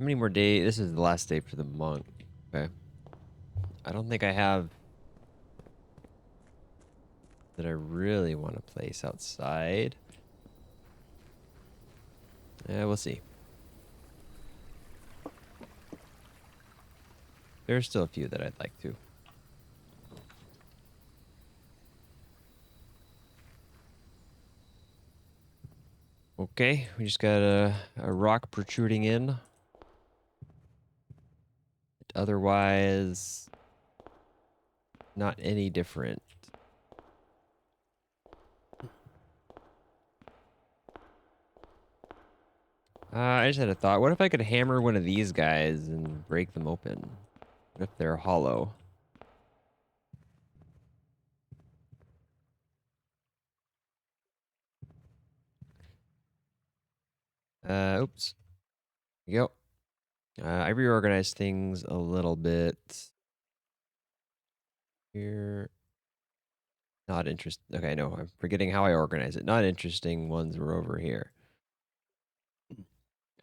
How many more days? This is the last day for the monk. Okay. I don't think I have that I really want to place outside. Yeah, we'll see. There's still a few that I'd like to. Okay, we just got a rock protruding in. Otherwise, not any different. I just had a thought. What if I could hammer one of these guys and break them open? What if they're hollow? Oops. There you go. I reorganized things a little bit. Here. Not interesting. Okay, no, I'm forgetting how I organize it. Not interesting ones were over here.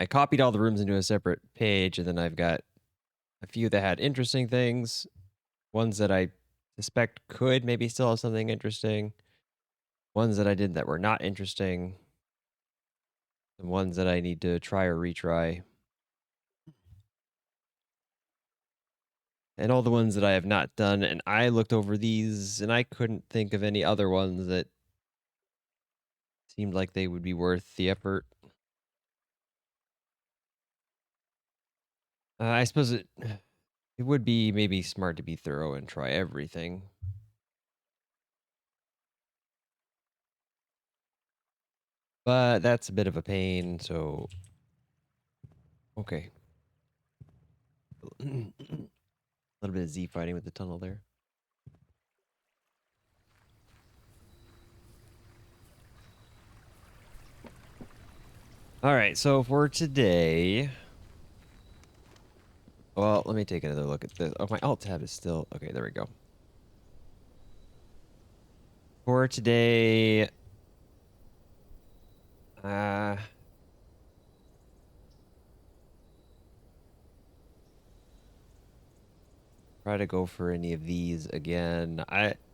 I copied all the rooms into a separate page, and then I've got a few that had interesting things, ones that I suspect could maybe still have something interesting, ones that I did that were not interesting, and ones that I need to try or retry, and all the ones that I have not done. And I looked over these, and I couldn't think of any other ones that seemed like they would be worth the effort. I suppose it would be maybe smart to be thorough and try everything. But that's a bit of a pain, so okay. A little bit of Z fighting with the tunnel there. All right, so for today, well, let me take another look at this. Oh, my alt tab is still okay. There we go. For today, uh, try to go for any of these again.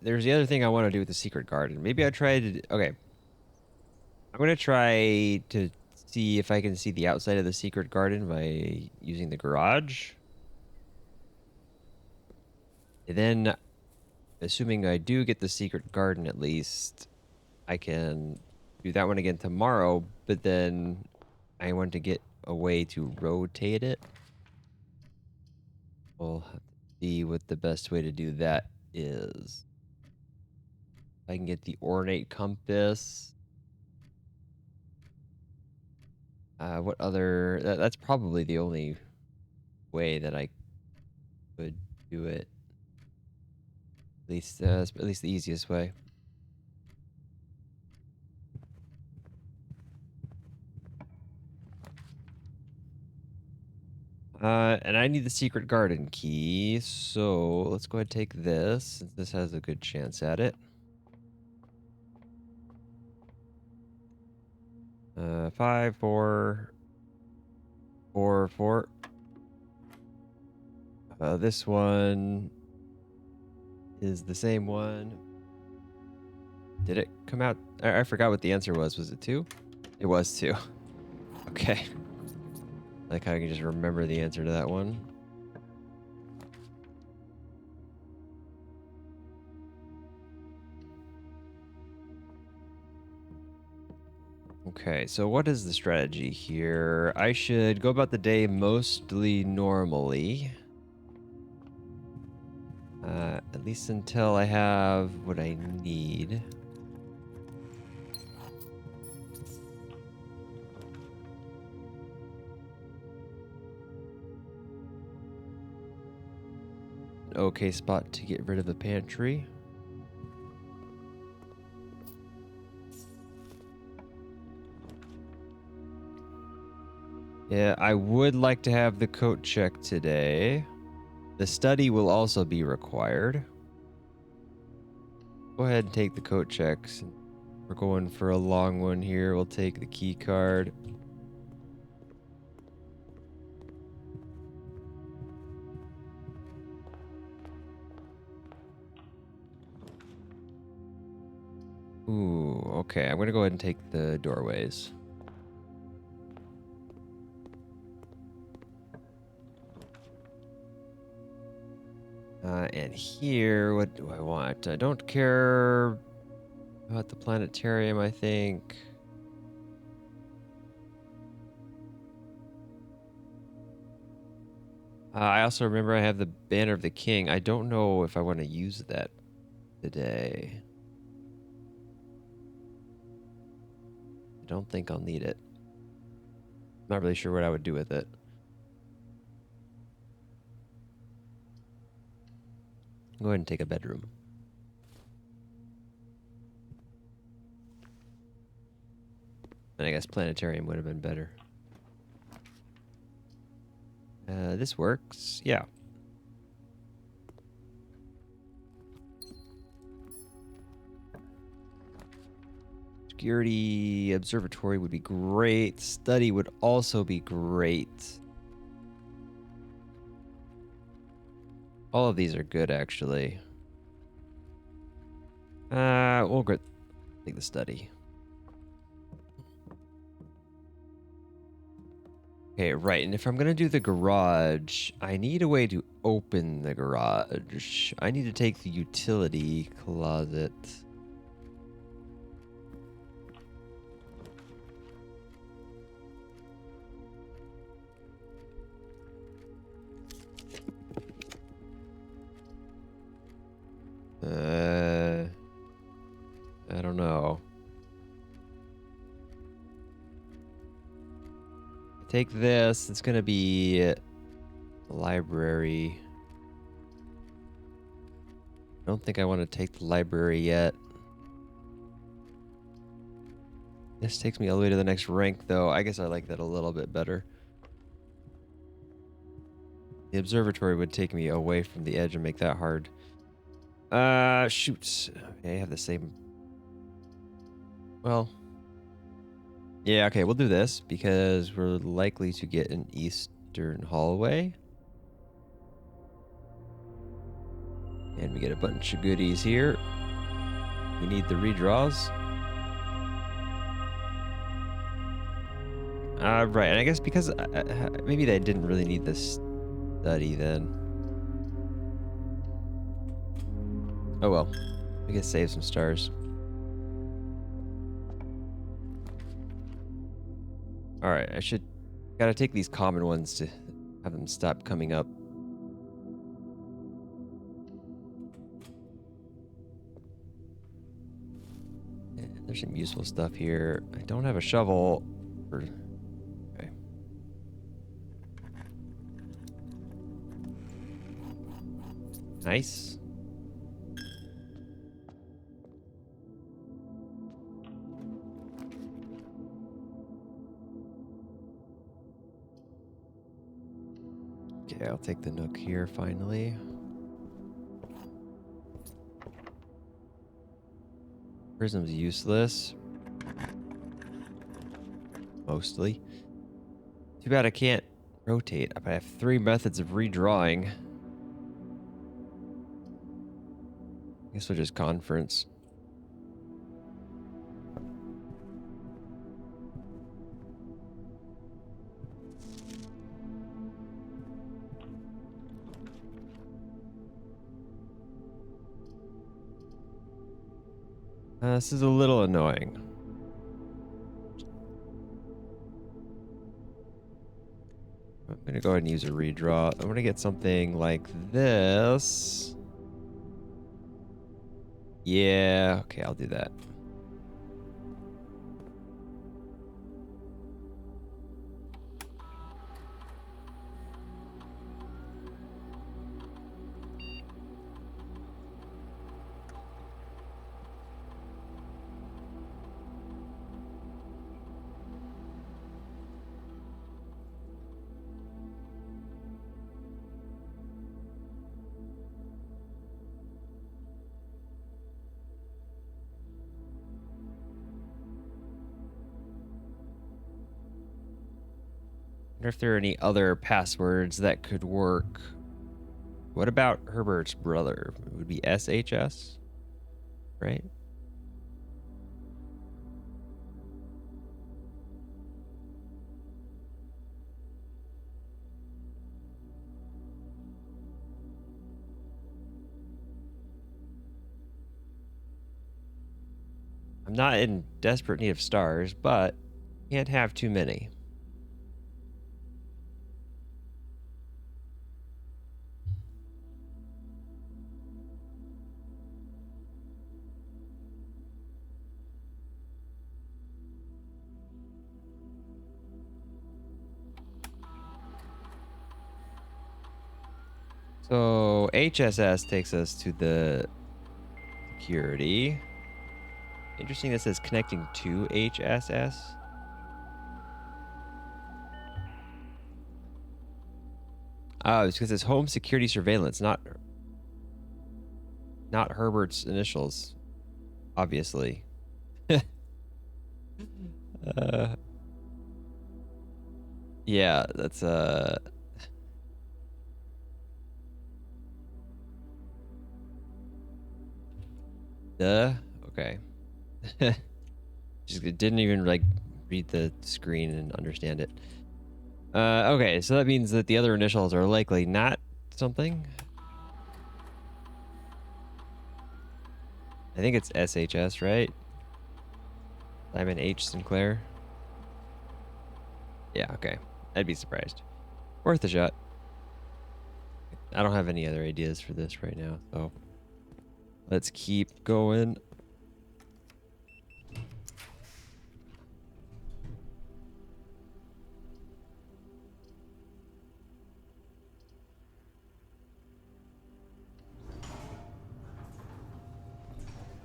There's the other thing I want to do with the secret garden. Maybe I tried. Okay, I'm gonna try to see if I can see the outside of the secret garden by using the garage. And then, assuming I do get the secret garden at least, I can do that one again tomorrow, but then I want to get a way to rotate it. We'll have to see what the best way to do that is. If I can get the ornate compass. What other... that's probably the only way that I could do it. At least the easiest way. And I need the secret garden key, so let's go ahead and take this, since this has a good chance at it. 5, 4, 4, 4. This one is the same one. Did it come out? I forgot what the answer was. Was it 2? It was 2. Okay. Like how I can just remember the answer to that one. Okay, so what is the strategy here? I should go about the day mostly normally. At least until I have what I need. An okay spot to get rid of the pantry. Yeah, I would like to have the coat check today. The study will also be required. Go ahead and take the coat checks. We're going for a long one here. We'll take the key card. Okay, I'm gonna go ahead and take the doorways. And here, what do I want? I don't care about the planetarium, I think. I also remember I have the Banner of the King. I don't know if I want to use that today. I don't think I'll need it. Not really sure what I would do with it. Go ahead and take a bedroom. And I guess planetarium would have been better. This works. Yeah. Security observatory would be great. Study would also be great. All of these are good, actually. We'll go take the study. Okay, right. And if I'm gonna do the garage, I need a way to open the garage. I need to take the utility closet. I don't know. Take this. It's gonna be a library. I don't think I want to take the library yet. This takes me all the way to the next rank, though. I guess I like that a little bit better. The observatory would take me away from the edge and make that hard. Shoot. Okay, I have the same. Well. Yeah, okay, we'll do this because we're likely to get an eastern hallway. And we get a bunch of goodies here. We need the redraws. Right, and I guess because maybe they didn't really need this study then. Oh well, we can save some stars. All right, gotta take these common ones to have them stop coming up. Yeah, there's some useful stuff here. I don't have a shovel. Okay. Nice. Okay, I'll take the nook here finally. Prism's useless. Mostly. Too bad I can't rotate. I have 3 methods of redrawing. I guess we'll just conference. This is a little annoying. I'm gonna go ahead and use a redraw. I'm gonna get something like this. Yeah, okay, I'll do that. Wonder if there are any other passwords that could work. What about Herbert's brother? It would be SHS, right? I'm not in desperate need of stars, but can't have too many. So HSS takes us to the security. Interesting, that says connecting to HSS. Oh, it's because it's home security surveillance, not Herbert's initials, obviously. Yeah, that's okay. Just didn't even like read the screen and understand it. Okay, so that means that the other initials are likely not something. I think it's SHS, right? Simon H. Sinclair. Yeah, okay. I'd be surprised. Worth a shot. I don't have any other ideas for this right now, so let's keep going.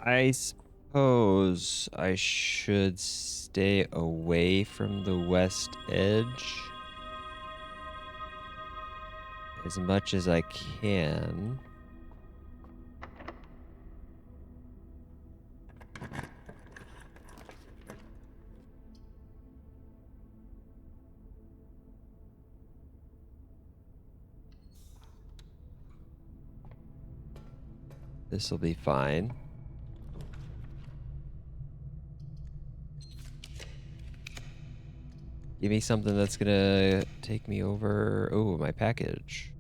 I suppose I should stay away from the west edge as much as I can. This will be fine. Give me something that's gonna take me over. Oh, my package.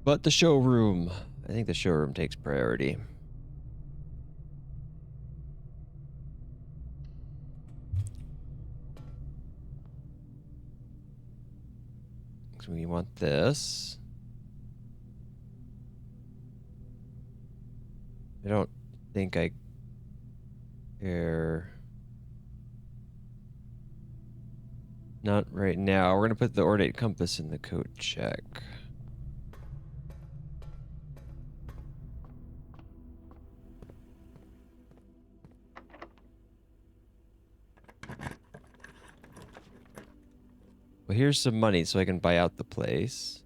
But the showroom. I think the showroom takes priority. So we want this. I don't think I care. Not right now. We're gonna put the ornate compass in the code check. Well, here's some money so I can buy out the place.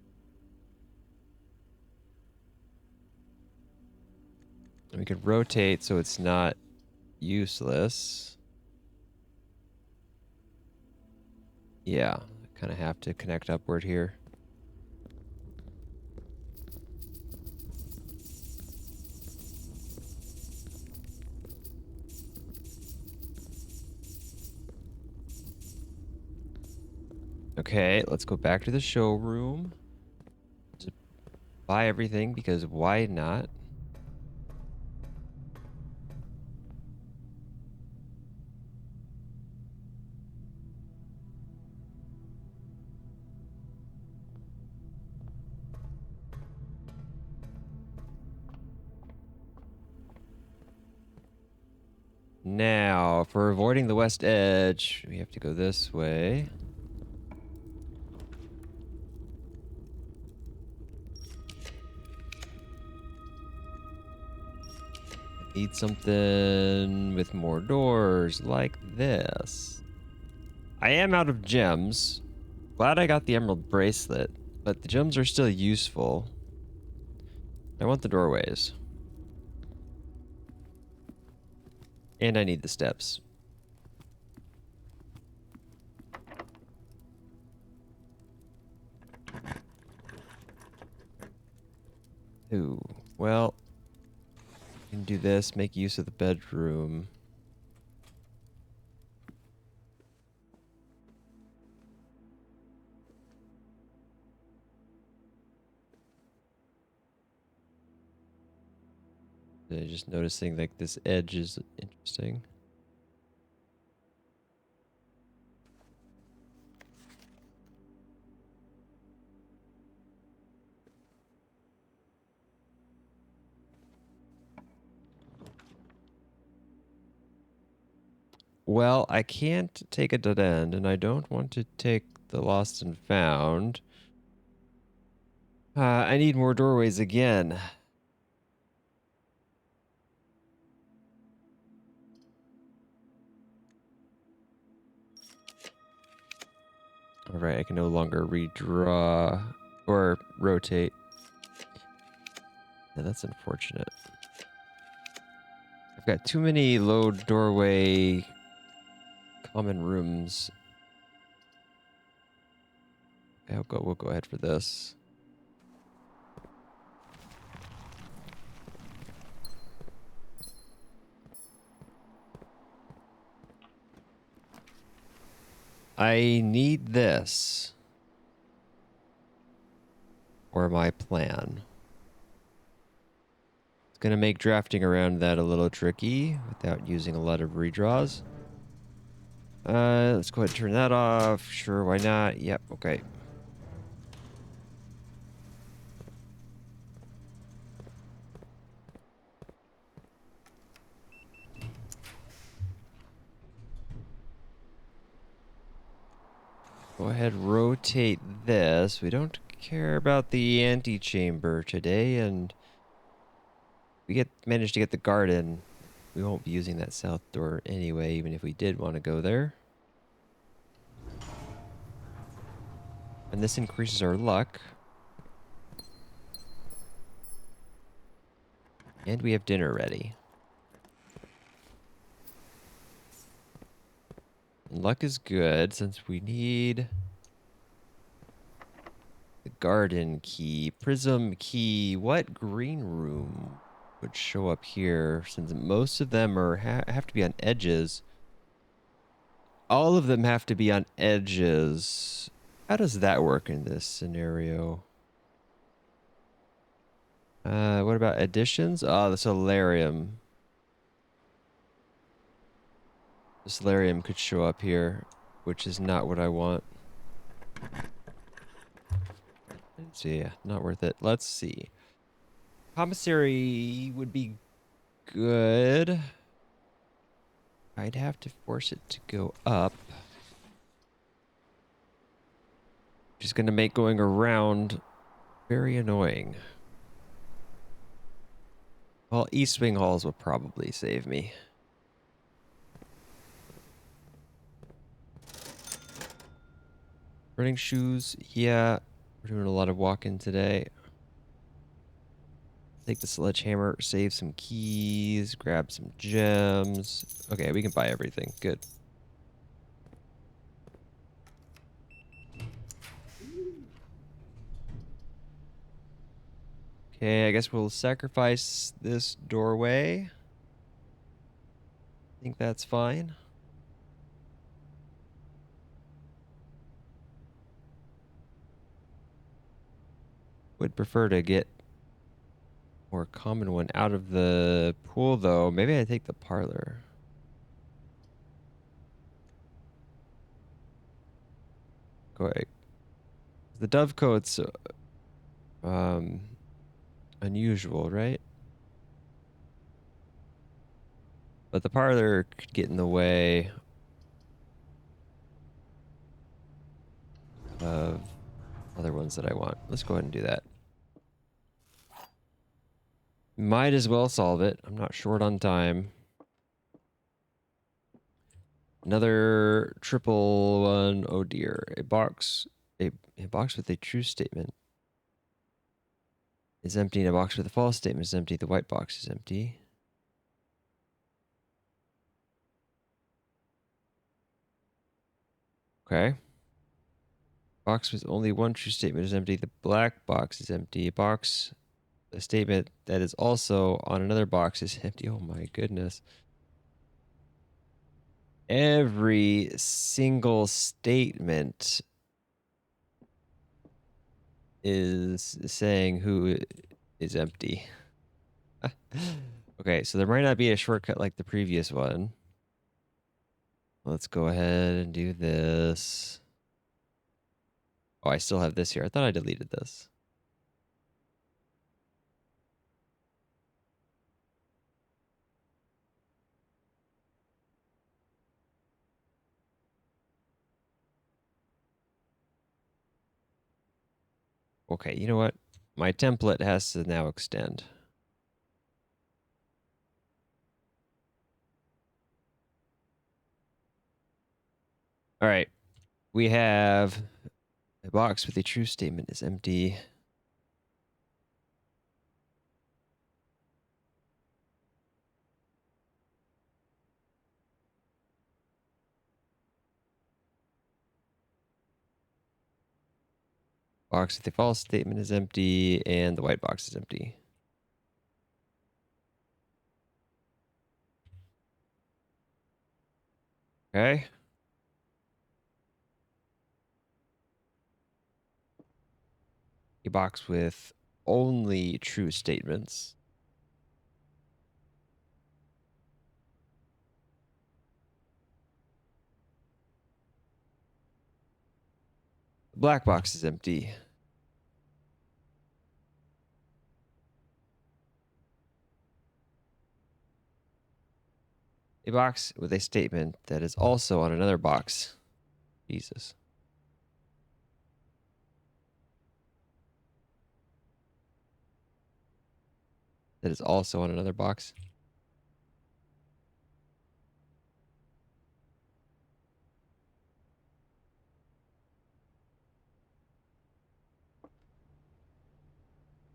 And we can rotate so it's not useless. Yeah, I kind of have to connect upward here. Okay, let's go back to the showroom. Just buy everything because why not? Now, for avoiding the west edge, we have to go this way. Need something with more doors like this. I am out of gems. Glad I got the emerald bracelet, but the gems are still useful. I want the doorways. And I need the steps. Ooh, well, we can do this, make use of the bedroom. Just noticing like this edge is interesting. Well, I can't take a dead end, and I don't want to take the lost and found. I need more doorways again. All right, I can no longer redraw or rotate. Yeah, that's unfortunate. I've got too many low doorway common rooms. We'll go ahead for this. I need this for my plan. It's going to make drafting around that a little tricky without using a lot of redraws. Let's go ahead and turn that off. Sure, why not? Yep, okay. Go ahead, rotate this. We don't care about the antechamber today, and we managed to get the garden. We won't be using that south door anyway, even if we did want to go there. And this increases our luck. And we have dinner ready. And luck is good since we need the garden key, prism key. What green room would show up here since most of them are have to be on edges? All of them have to be on edges. How does that work in this scenario? What about additions? Oh, the solarium. The solarium could show up here, which is not what I want. So yeah, not worth it. Let's see. Commissary would be good. I'd have to force it to go up. Which is going to make going around very annoying. Well, East Wing Halls will probably save me. Running shoes, yeah. We're doing a lot of walking today. Take the sledgehammer, save some keys, grab some gems. Okay, we can buy everything. Good. Okay, I guess we'll sacrifice this doorway. I think that's fine. Would prefer to get more common one out of the pool, though. Maybe I take the parlor. Go ahead. The dovecoat's unusual, right? But the parlor could get in the way of other ones that I want. Let's go ahead and do that. Might as well solve it. I'm not short on time. Another triple one. Oh dear. A box with a true statement is empty, and a box with a false statement is empty. The white box is empty. Okay. Box with only one true statement is empty. The black box is empty. A statement that is also on another box is empty. Oh my goodness. Every single statement is saying who is empty. Okay, so there might not be a shortcut like the previous one. Let's go ahead and do this. Oh, I still have this here. I thought I deleted this. Okay, you know what? My template has to now extend. All right. We have a box with a true statement is empty. Box with a false statement is empty, and the white box is empty. Okay. A box with only true statements. The black box is empty. A box with a statement that is also on another box. Jesus. That is also on another box.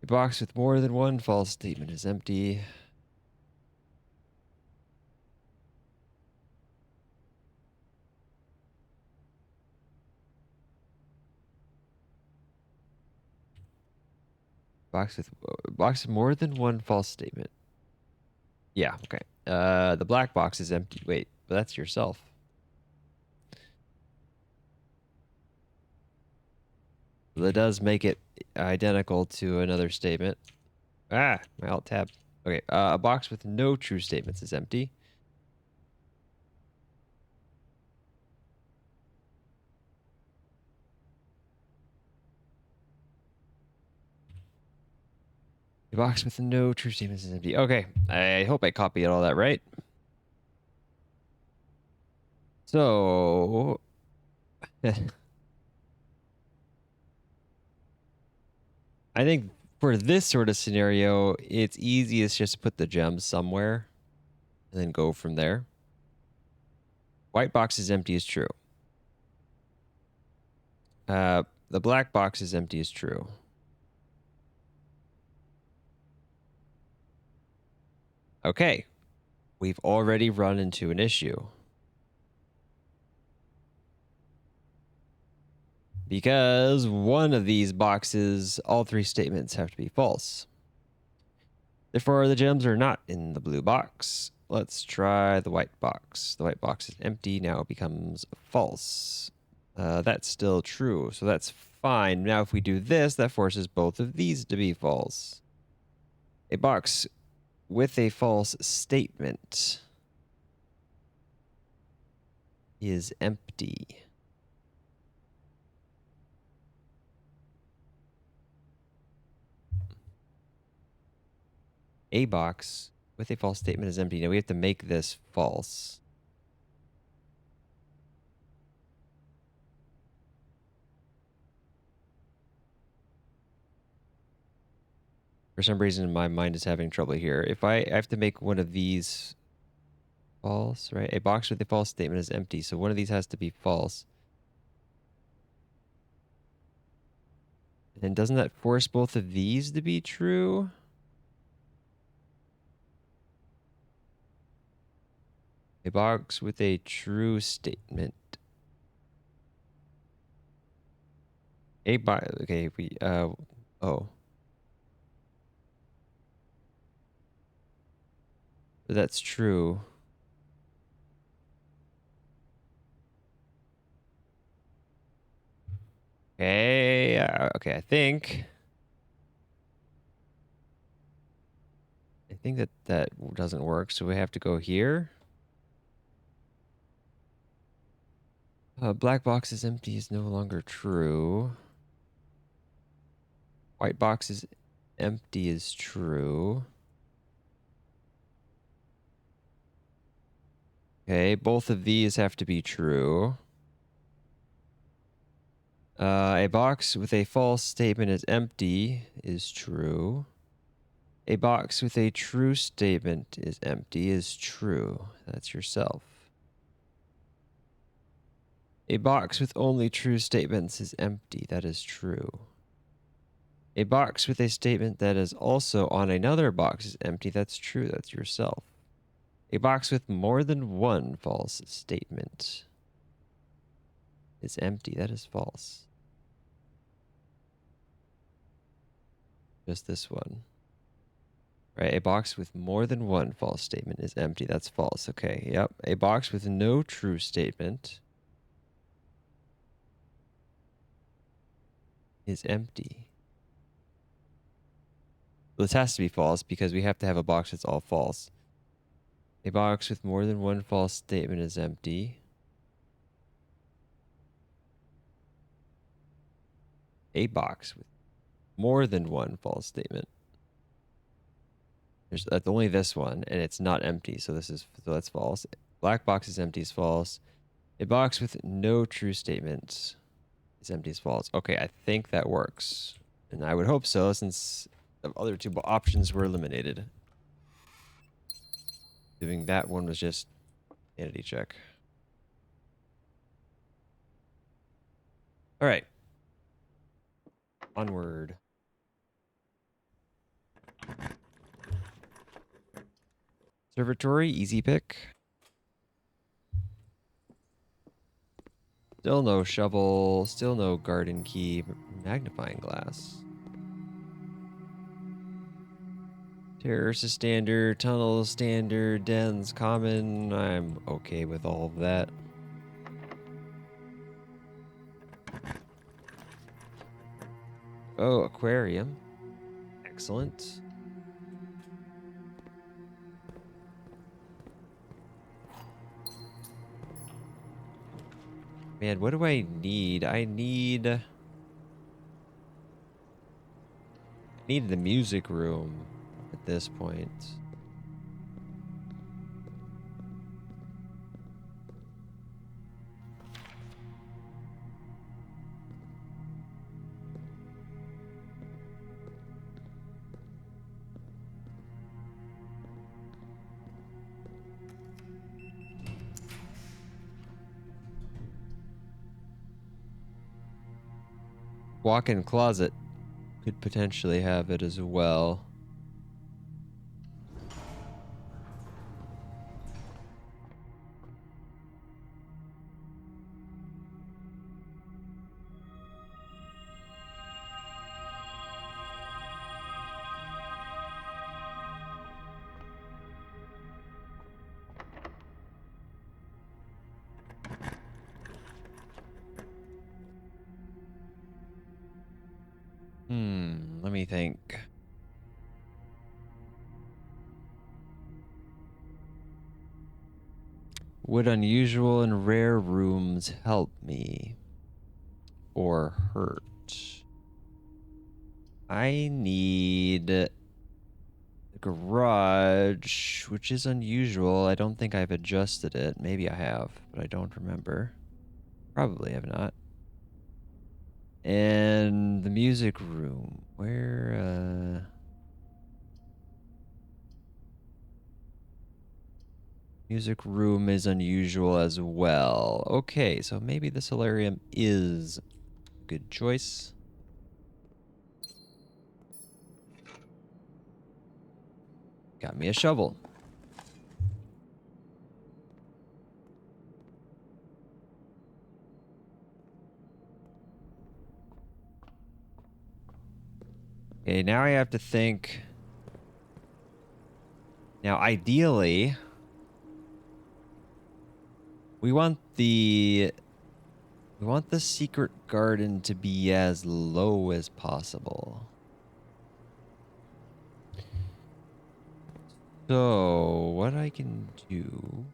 A box with more than one false statement is empty. Box with more than one false statement. Yeah, okay. The black box is empty. Wait, but that's yourself. That does make it identical to another statement. Ah, my alt tab. Okay, a box with no true statements is empty. A box with no true statements is empty. Okay, I hope I copied all that right. So, I think for this sort of scenario, it's easiest just to put the gems somewhere and then go from there. White box is empty is true. The black box is empty is true. Okay, we've already run into an issue. Because one of these boxes, all three statements have to be false. Therefore, the gems are not in the blue box. Let's try the white box. The white box is empty. Now it becomes false. That's still true. So that's fine. Now, if we do this, that forces both of these to be false. A box with a false statement is empty. A box with a false statement is empty. Now we have to make this false. For some reason, my mind is having trouble here. If I have to make one of these false, right? A box with a false statement is empty. So one of these has to be false. And doesn't that force both of these to be true? A box with a true statement. A box. Okay, oh. That's true. Okay, okay, I think think that doesn't work, so we have to go here. Black box is empty is no longer true. White box is empty is true. Okay, both of these have to be true. A box with a false statement is empty is true. A box with a true statement is empty is true. That's yourself. A box with only true statements is empty. That is true. A box with a statement that is also on another box is empty. That's true. That's yourself. A box with more than one false statement is empty. That is false. Just this one. Right, a box with more than one false statement is empty. That's false. Okay, yep. A box with no true statement is empty. This has to be false because we have to have a box that's all false. A box with more than one false statement is empty. A box with more than one false statement. There's only this one, and it's not empty, so that's false. Black box is empty is false. A box with no true statement is empty is false. Okay, I think that works, and I would hope so, since the other two options were eliminated. Doing that one was just sanity check. All right, onward. Observatory, easy pick. Still no shovel, still no garden key, magnifying glass. Terrace is standard, tunnel standard, dens common. I'm okay with all of that. Oh, aquarium. Excellent. Man, what do I need? I need the music room at this point. Walk-in closet could potentially have it as well. Let me think. Would unusual and rare rooms help me or hurt? I need the garage, which is unusual. I don't think I've adjusted it. Maybe I have, but I don't remember. Probably have not. And the music room, where music room is unusual as well. Okay, so maybe the solarium is a good choice. Got me a shovel. Okay, now I have to think. Now, ideally, we want the secret garden to be as low as possible. So, what I can do...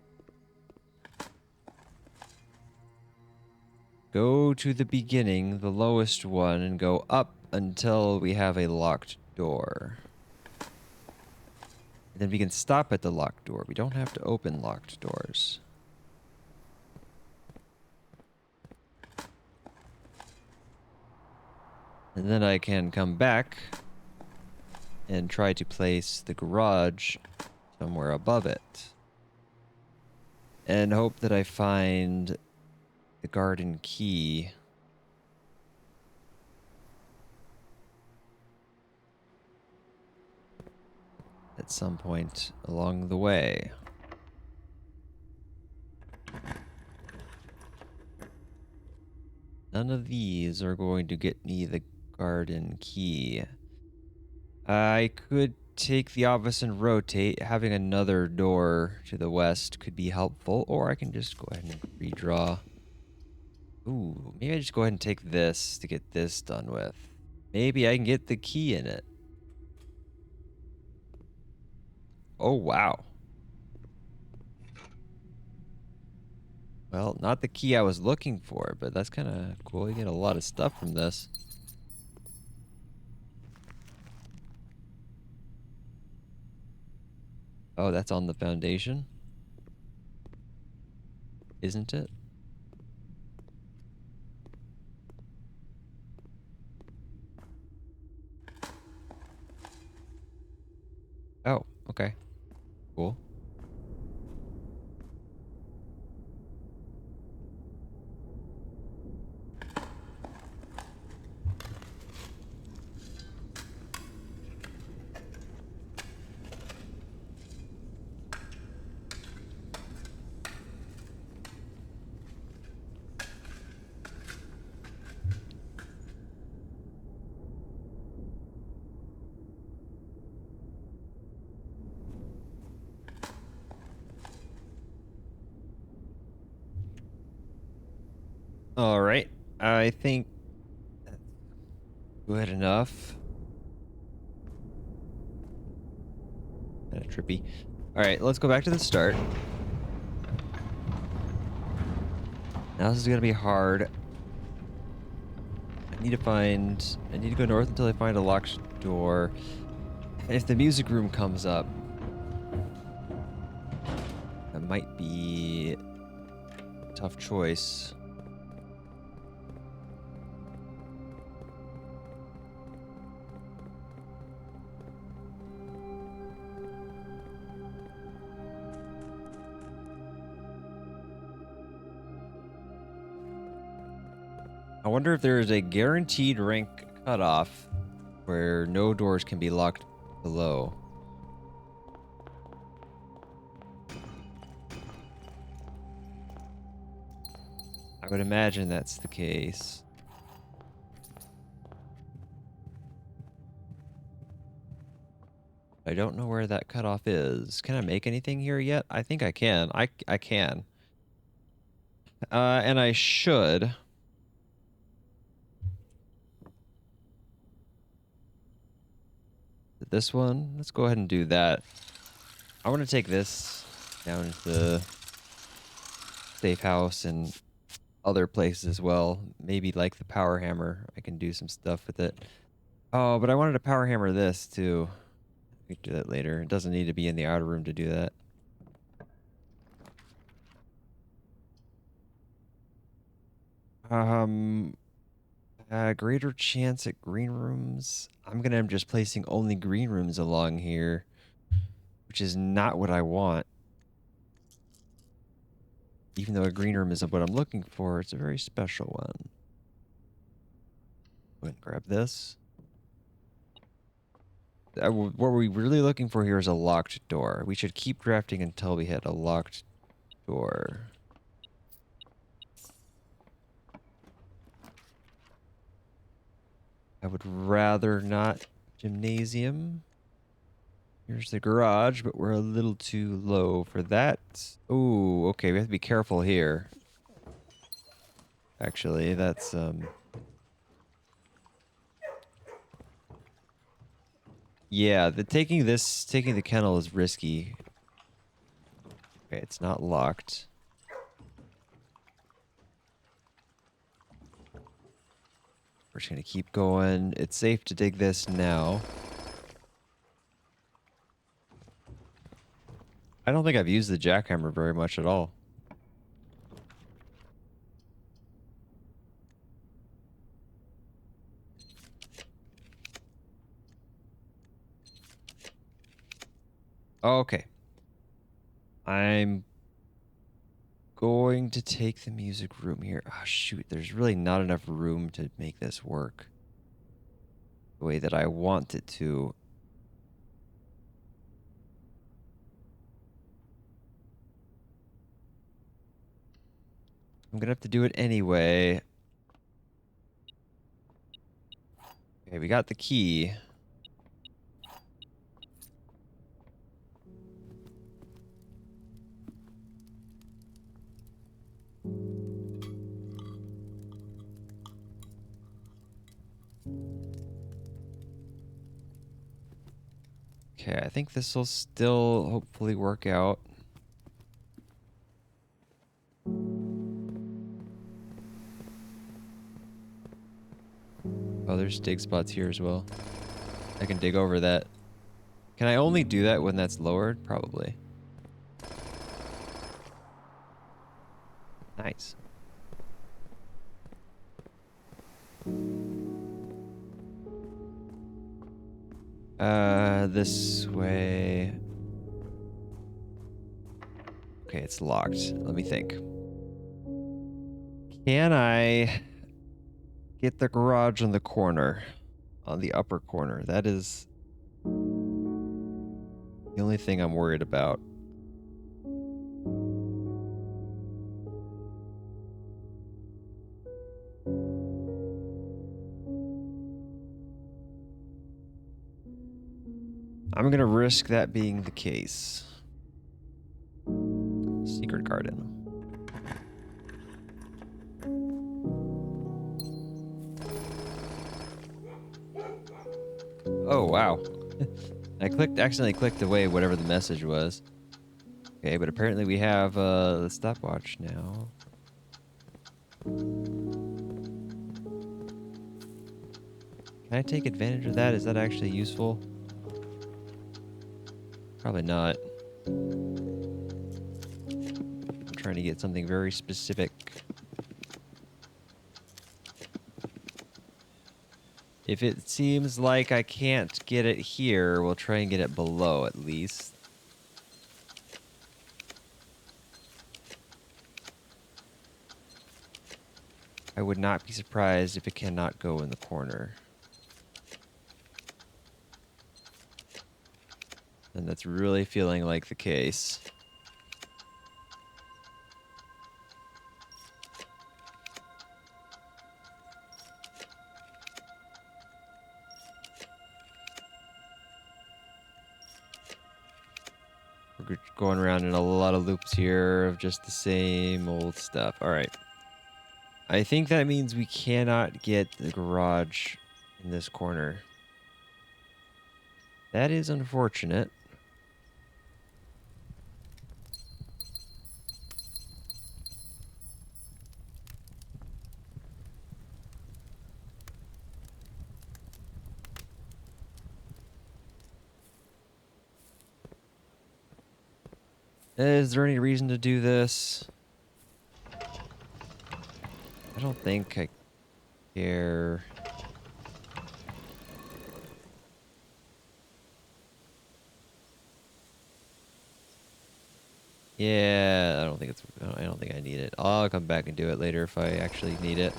Go to the beginning, the lowest one, and go up until we have a locked door. And then we can stop at the locked door. We don't have to open locked doors. And then I can come back and try to place the garage somewhere above it. And hope that I find the garden key. At some point along the way. None of these are going to get me the garden key. I could take the office and rotate. Having another door to the west could be helpful, or I can just go ahead and redraw. Ooh, maybe I just go ahead and take this to get this done with. Maybe I can get the key in it. Oh, wow. Well, not the key I was looking for, but that's kind of cool. You get a lot of stuff from this. Oh, that's on the foundation? Isn't it? Oh, okay. Cool. All right. I think that's good enough. Kind of trippy. All right, let's go back to the start. Now this is gonna be hard. I need to go north until I find a locked door. If the music room comes up, that might be a tough choice. I wonder if there is a guaranteed rank cutoff where no doors can be locked below. I would imagine that's the case. I don't know where that cutoff is. Can I make anything here yet? I think I can. I can. And I should. This one, let's go ahead and do that. I want to take this down to the safe house and other places as well. Maybe like the power hammer. I can do some stuff with it. Oh, but I wanted to power hammer this too. We can do that later. It doesn't need to be in the outer room to do that. Um, greater chance at green rooms. I'm gonna end just placing only green rooms along here, which is not what I want. Even though a green room isn't what I'm looking for, it's a very special one. Go ahead and grab this. What we're really looking for here is a locked door. We should keep drafting until we hit a locked door. I would rather not gymnasium. Here's the garage, but we're a little too low for that. Oh, okay, we have to be careful here. Actually, that's Yeah, taking the kennel is risky. Okay, it's not locked. We're just gonna keep going. It's safe to dig this now. I don't think I've used the jackhammer very much at all. Oh, okay. I'm going to take the music room here. Oh, shoot. There's really not enough room to make this work the way that I want it to. I'm going to have to do it anyway. Okay, we got the key. Okay, I think this will still hopefully work out. Oh, there's dig spots here as well. I can dig over that. Can I only do that when that's lowered? Probably. Nice. This way. Okay, it's locked. Let me think. Can I get the garage on the corner? On the upper corner. That is the only thing I'm worried about. I'm gonna risk that being the case. Secret garden. Oh, wow. I accidentally clicked away whatever the message was. Okay, but apparently we have the stopwatch now. Can I take advantage of that? Is that actually useful? Probably not. I'm trying to get something very specific. If it seems like I can't get it here, we'll try and get it below at least. I would not be surprised if it cannot go in the corner. And that's really feeling like the case. We're going around in a lot of loops here of just the same old stuff. All right. I think that means we cannot get the garage in this corner. That is unfortunate. Is there any reason to do this? I don't think I care. Yeah, I don't think I need it. I'll come back and do it later if I actually need it.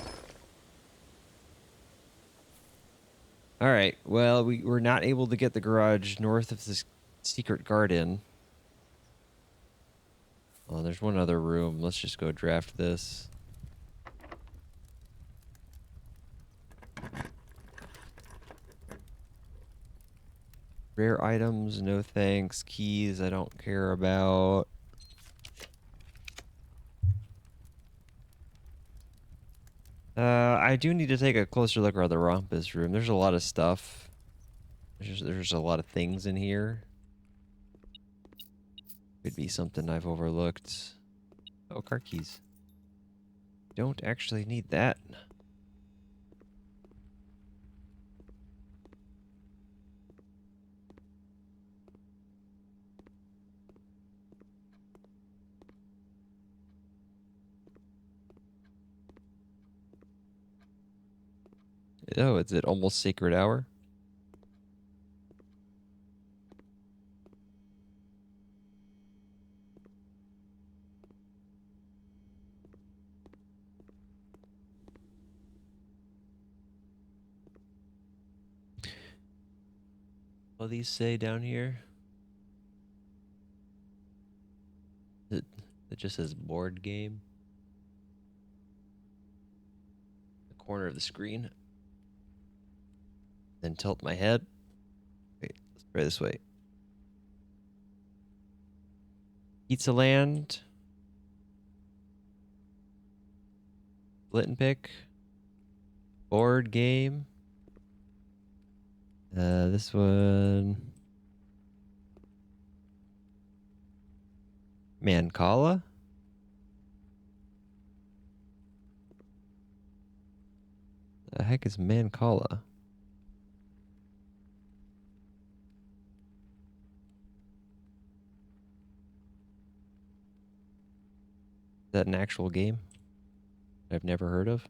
All right. Well, we were not able to get the garage north of this secret garden. Oh, there's one other room. Let's just go draft this. Rare items, no thanks. Keys, I don't care about. I do need to take a closer look around the Rumpus room. There's a lot of stuff. There's a lot of things in here. Could be something I've overlooked. Oh, car keys. Don't actually need that. Oh, is it almost sacred hour? What do these say down here? It just says board game. The corner of the screen. Then tilt my head. Wait, let's try this way. Pizza Land. Split and pick. Board game. This one. Mancala? The heck is Mancala? Is that an actual game I've never heard of?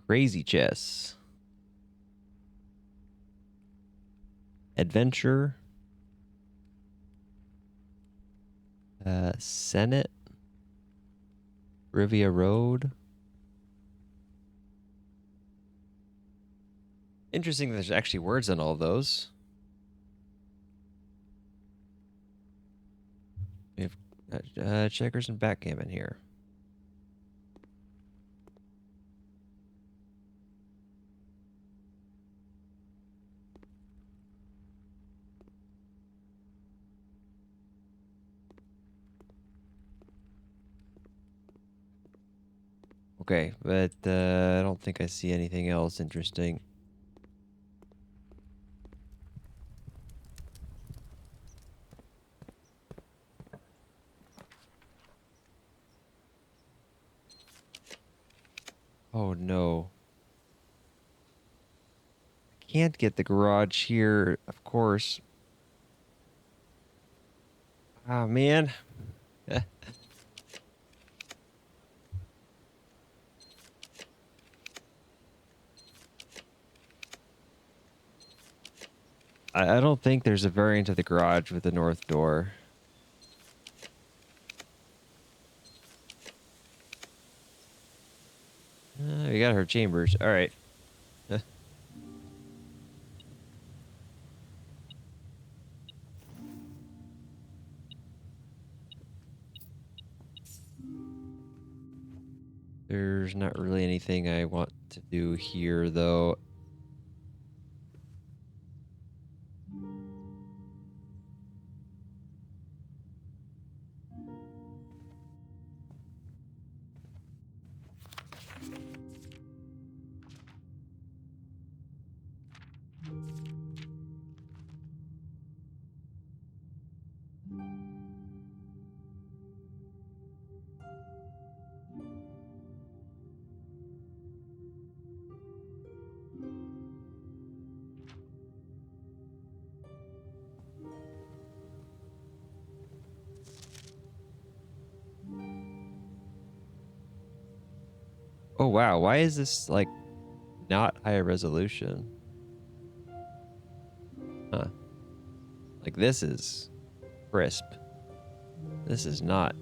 Crazy Chess. Adventure. Senate. Rivia Road. Interesting that there's actually words on all of those. We have checkers and backgammon here. Okay, but I don't think I see anything else interesting. Oh no. Can't get the garage here, of course. Ah, man. I don't think there's a variant of the garage with the north door. We got her chambers. All right. There's not really anything I want to do here, though. Oh, wow. Why is this, like, not higher resolution? Huh. Like, this is crisp. This is not.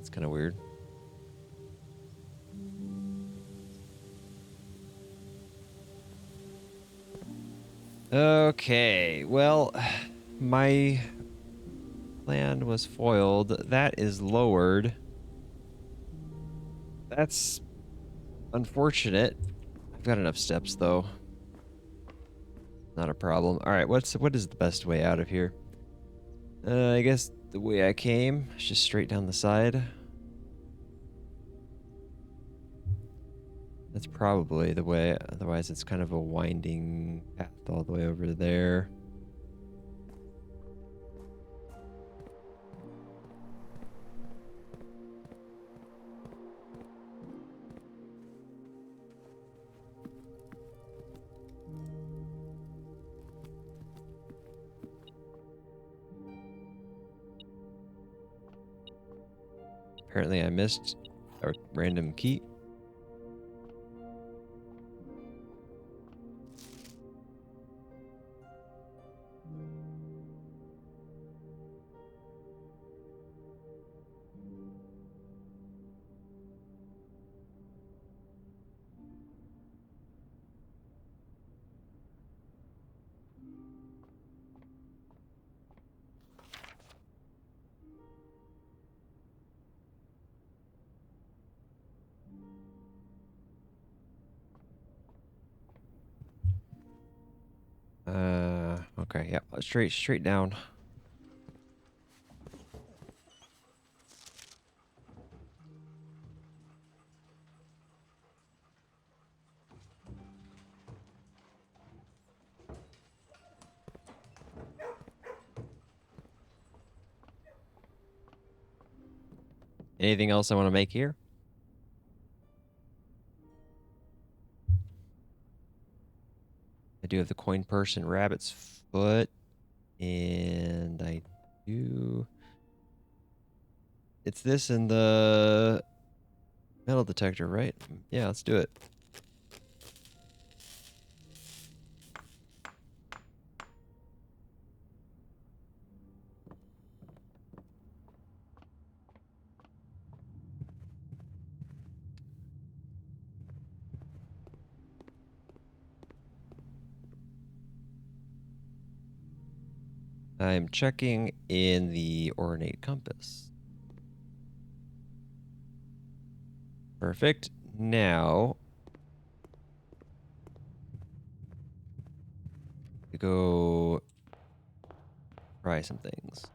It's kind of weird. Okay, well, my plan was foiled. That is lowered. That's unfortunate. I've got enough steps, though. Not a problem. All right, what is the best way out of here? I guess the way I came, it's just straight down the side. That's probably the way. Otherwise, it's kind of a winding path all the way over there. Apparently, I missed a random key. Okay, yeah, straight down. Anything else I want to make here? I do have the coin purse and rabbit's foot, and I do. It's this and the metal detector, right? Yeah, let's do it. I'm checking in the ornate compass. Perfect. Now, to go try some things.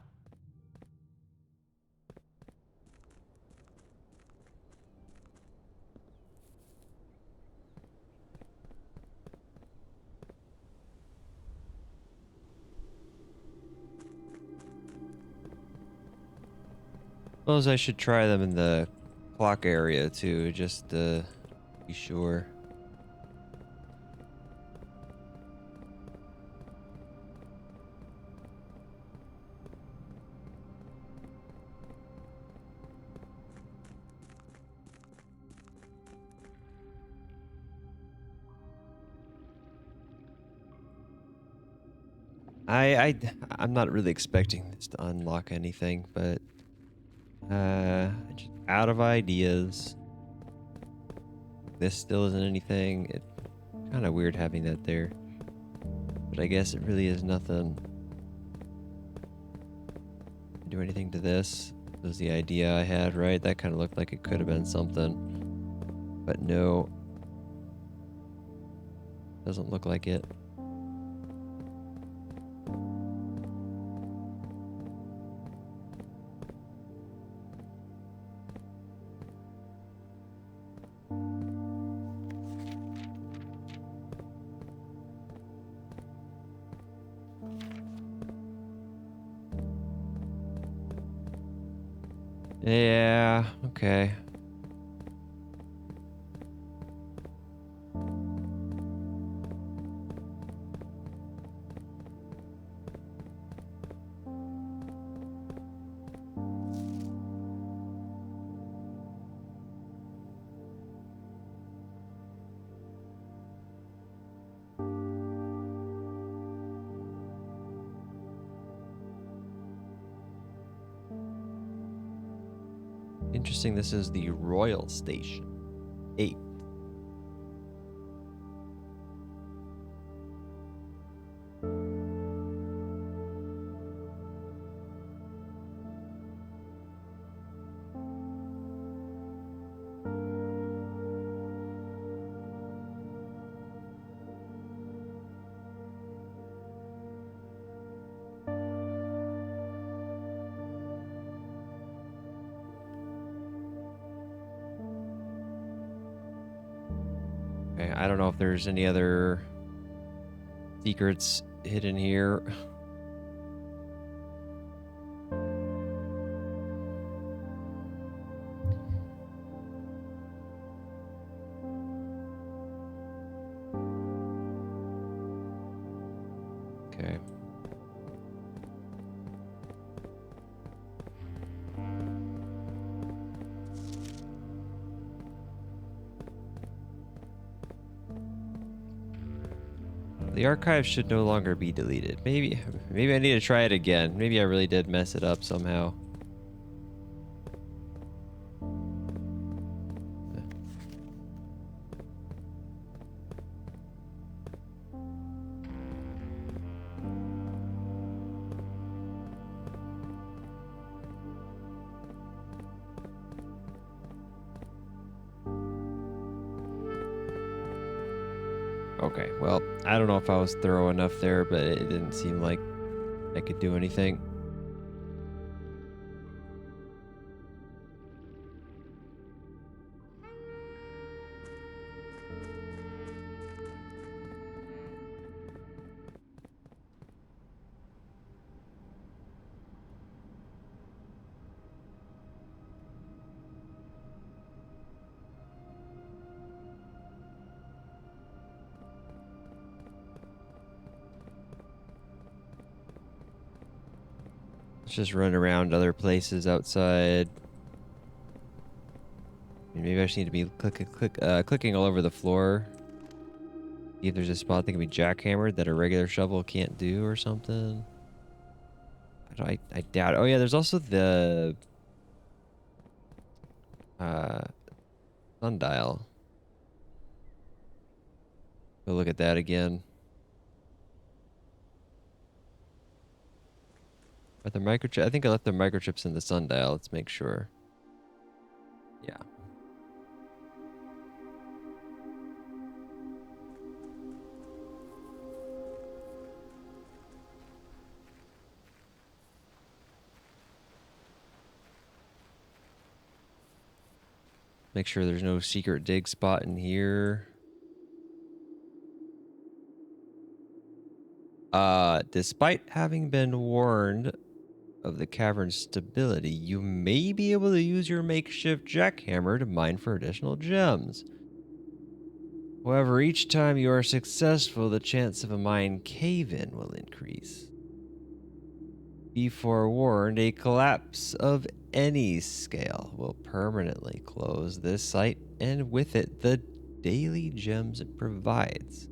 Suppose I should try them in the clock area too, just to be sure. I'm not really expecting this to unlock anything, but just out of ideas. This still isn't anything. It's kind of weird having that there, but I guess it really is nothing. Do anything to this? Was the idea I had, right? That kind of looked like it could have been something, but no, doesn't look like it. Yeah, okay. Interesting, this is the Royal Station 8. Yeah, I don't know if there's any other secrets hidden here. Okay. The archive should no longer be deleted. Maybe I need to try it again. Maybe I really did mess it up somehow. Okay, well, I don't know if I was thorough enough there, but it didn't seem like I could do anything. Let's just run around other places outside. Maybe I just need to be clicking all over the floor. See if there's a spot that can be jackhammered that a regular shovel can't do or something. I doubt it. Oh yeah, there's also the uh, sundial. Go look at that again. Are the microchip? I think I left the microchips in the sundial. Let's make sure. Yeah. Make sure there's no secret dig spot in here. Despite having been warned of the cavern's stability, you may be able to use your makeshift jackhammer to mine for additional gems. However, each time you are successful, the chance of a mine cave-in will increase. Be forewarned, a collapse of any scale will permanently close this site, and with it, the daily gems it provides.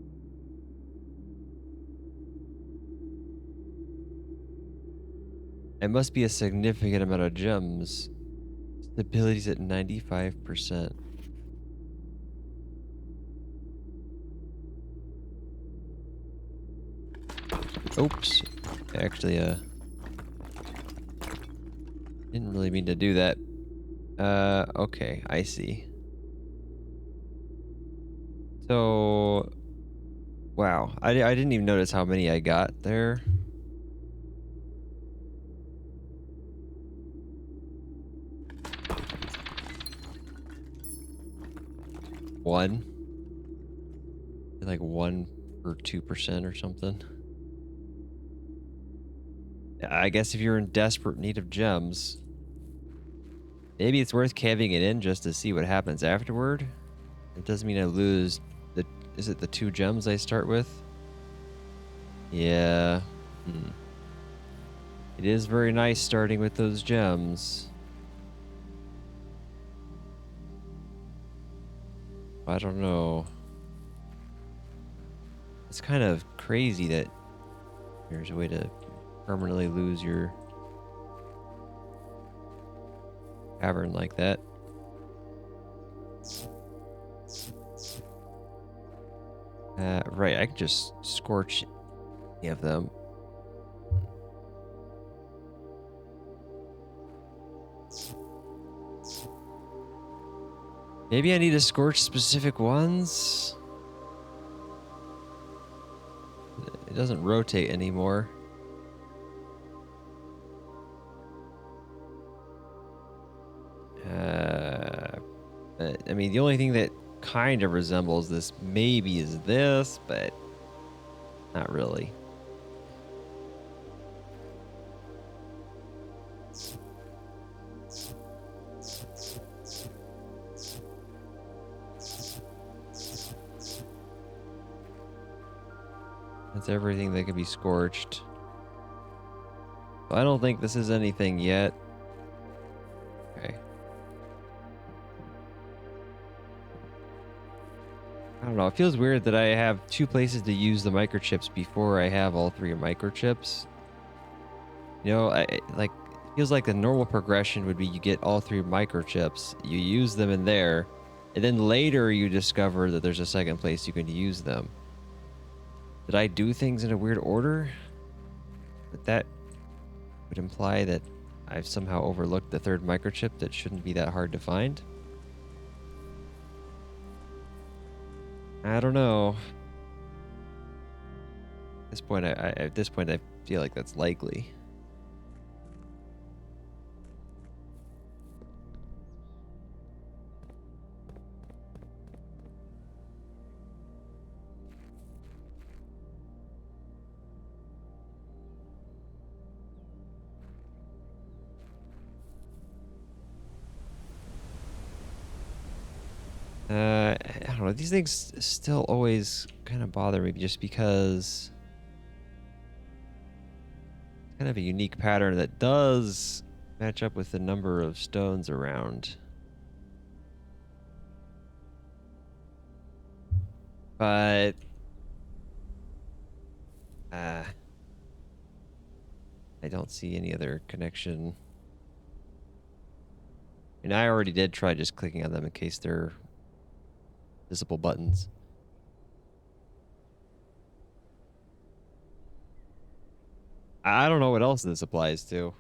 It must be a significant amount of gems. Stability's at 95%. Oops. Actually, didn't really mean to do that. Okay, I see. So, wow. I didn't even notice how many I got there. One. Like 1 or 2% or something. I guess if you're in desperate need of gems, maybe it's worth caving it in just to see what happens afterward. It doesn't mean I lose the... Is it the 2 gems I start with? Yeah. It is very nice starting with those gems. I don't know. It's kind of crazy that there's a way to permanently lose your cavern like that. Right, I can just scorch any of them. Maybe I need to scorch specific ones? It doesn't rotate anymore. I mean, the only thing that kind of resembles this maybe is this, but not really. That's everything that can be scorched. I don't think this is anything yet. Okay. I don't know. It feels weird that I have 2 places to use the microchips before I have all 3 microchips. You know, like it feels like the normal progression would be you get all 3 microchips, you use them in there, and then later you discover that there's a second place you can use them. Did I do things in a weird order? But that would imply that I've somehow overlooked the 3rd microchip that shouldn't be that hard to find. I don't know. At this point, I feel like that's likely. I don't know. These things still always kind of bother me just because it's kind of a unique pattern that does match up with the number of stones around. But I don't see any other connection. And I already did try just clicking on them in case they're visible buttons. I don't know what else this applies to.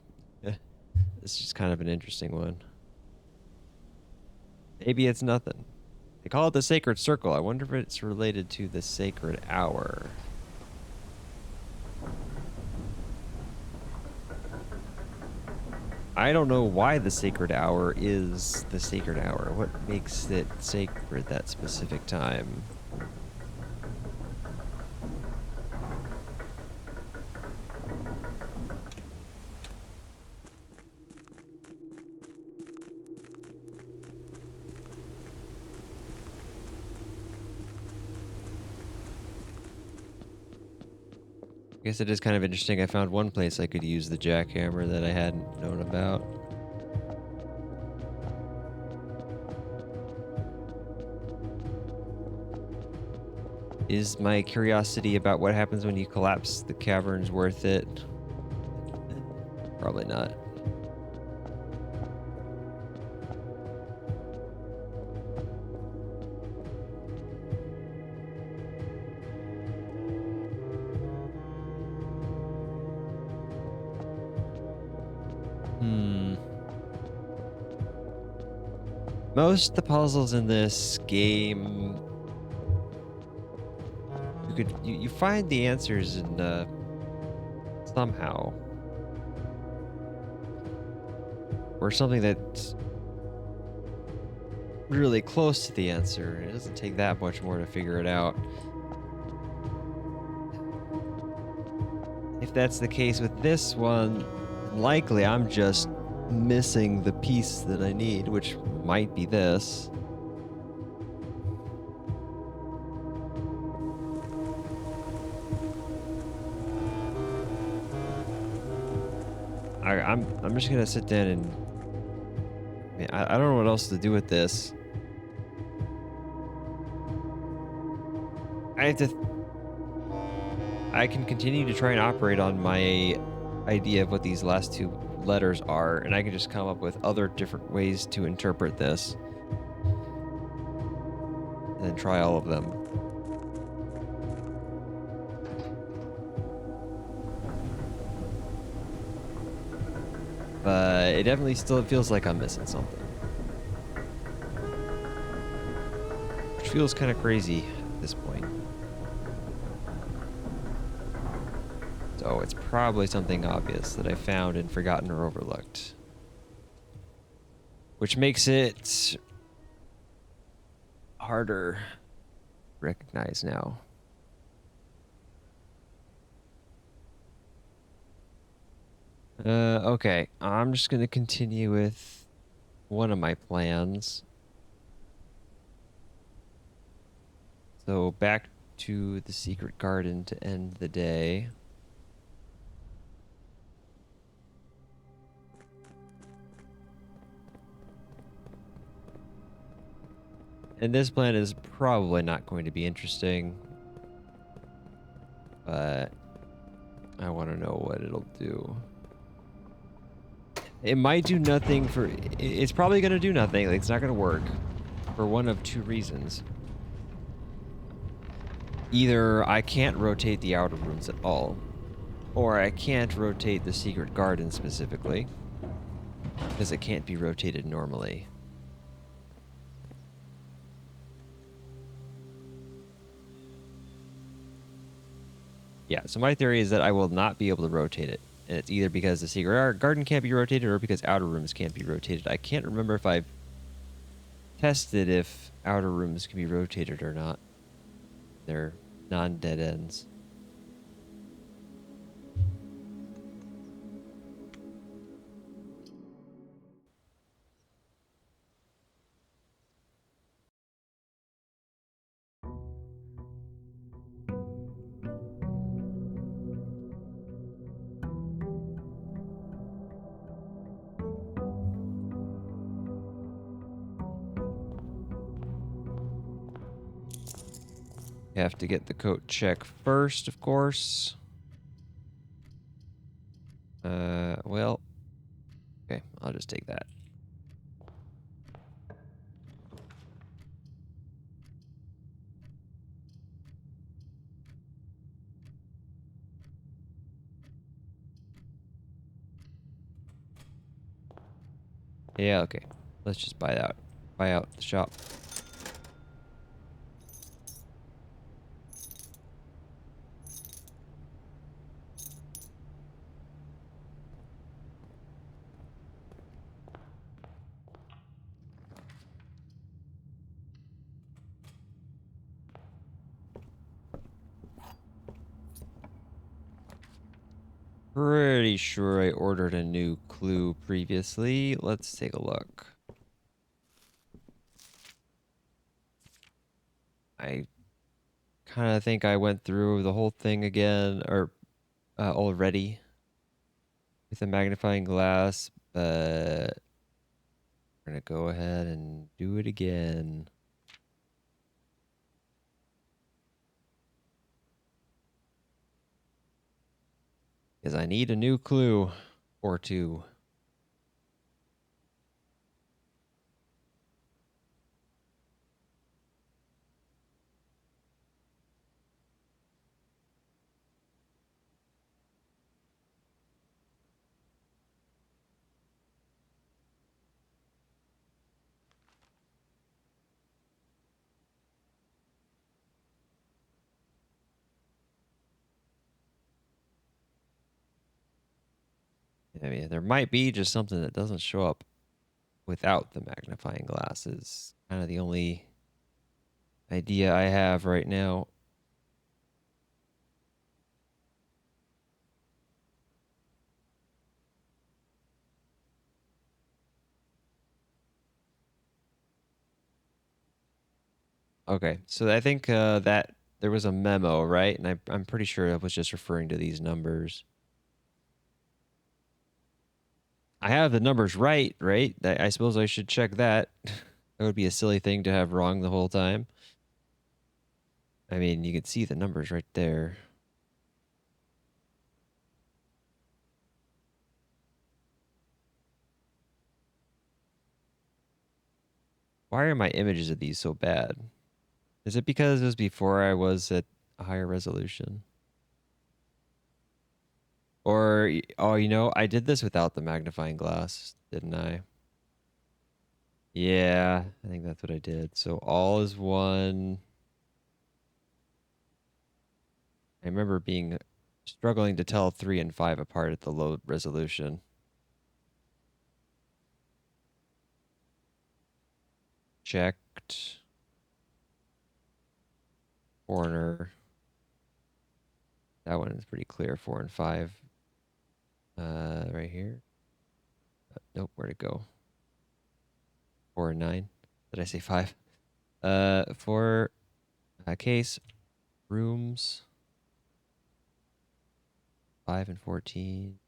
It's just kind of an interesting one. Maybe it's nothing. They call it the Sacred Circle. I wonder if it's related to the Sacred Hour. I don't know why the Sacred Hour is the Sacred Hour. What makes it sacred that specific time? I guess it is kind of interesting. I found one place I could use the jackhammer that I hadn't known about. Is my curiosity about what happens when you collapse the caverns worth it? Probably not. Most of the puzzles in this game, you find the answers in somehow, or something that's really close to the answer. It doesn't take that much more to figure it out. If that's the case with this one, likely I'm just missing the piece that I need, which might be this. I'm just gonna sit down and I don't know what else to do with this. I can continue to try and operate on my idea of what these last 2 letters are, and I can just come up with other different ways to interpret this. And then try all of them. But it definitely still feels like I'm missing something. Which feels kind of crazy at this point. So it's probably something obvious that I found and forgotten or overlooked. Which makes it harder to recognize now. Okay. I'm just gonna continue with one of my plans. So back to the secret garden to end the day. And this plan is probably not going to be interesting, but I want to know what it'll do. It might do nothing for... It's probably going to do nothing. Like, it's not going to work for one of two reasons. Either I can't rotate the outer rooms at all, or I can't rotate the secret garden specifically, because it can't be rotated normally. Yeah, so my theory is that I will not be able to rotate it. And it's either because the secret garden can't be rotated or because outer rooms can't be rotated. I can't remember if I've tested if outer rooms can be rotated or not. They're non-dead ends. You have to get the coat check first, of course. Well, okay, I'll just take that. Yeah, okay. Let's just buy out the shop. Pretty sure I ordered a new clue previously. Let's take a look. I kind of think I went through the whole thing again, or already with a magnifying glass, but we're gonna go ahead and do it again. Because I need a new clue or two. I mean, there might be just something that doesn't show up without the magnifying glass is kind of the only idea I have right now. Okay, so I think that there was a memo, right? And I'm pretty sure it was just referring to these numbers. I have the numbers right, right? I suppose I should check that. That would be a silly thing to have wrong the whole time. I mean, you can see the numbers right there. Why are my images of these so bad? Is it because it was before I was at a higher resolution? Or, oh, you know, I did this without the magnifying glass, didn't I? Yeah, I think that's what I did. So all is one. I remember being struggling to tell 3 and 5 apart at the low resolution. Checked. corner. That one is pretty clear. 4 and 5. Right here. Nope, where'd it go? 4 and 9. Did I say 5? 4 case rooms. 5 and 14.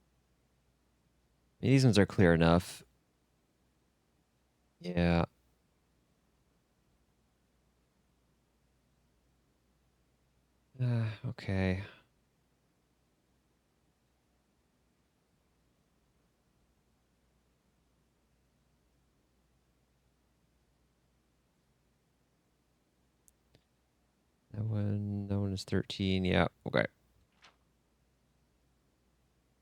These ones are clear enough. Yeah. Okay. That one is 13. Yeah. Okay.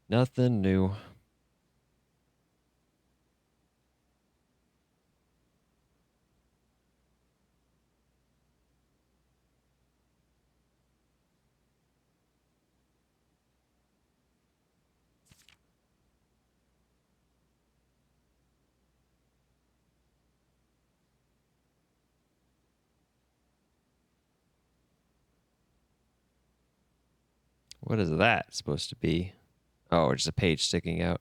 Nothing new. What is that supposed to be? Oh, just a page sticking out.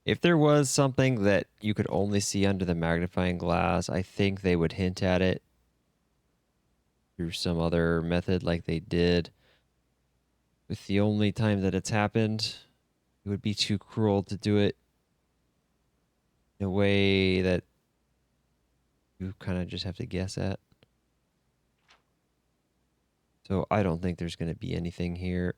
If there was something that you could only see under the magnifying glass, I think they would hint at it through some other method like they did with the only time that it's happened. It would be too cruel to do it in a way that you kind of just have to guess at. So I don't think there's going to be anything here.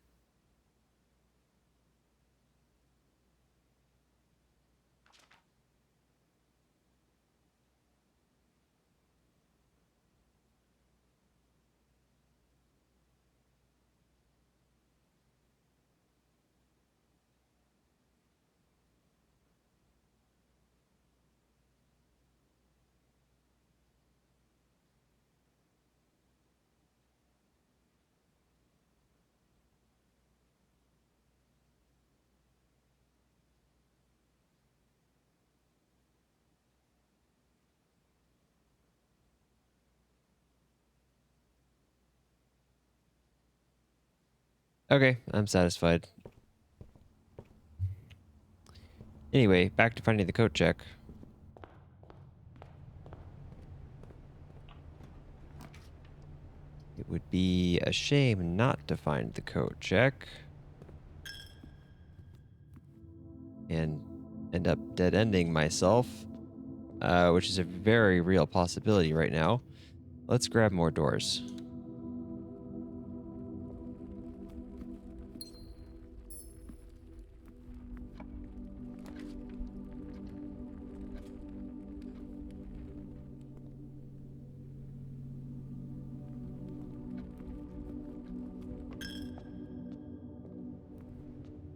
Okay, I'm satisfied. Anyway, back to finding the coat check. It would be a shame not to find the coat check and end up dead-ending myself, which is a very real possibility right now. Let's grab more doors.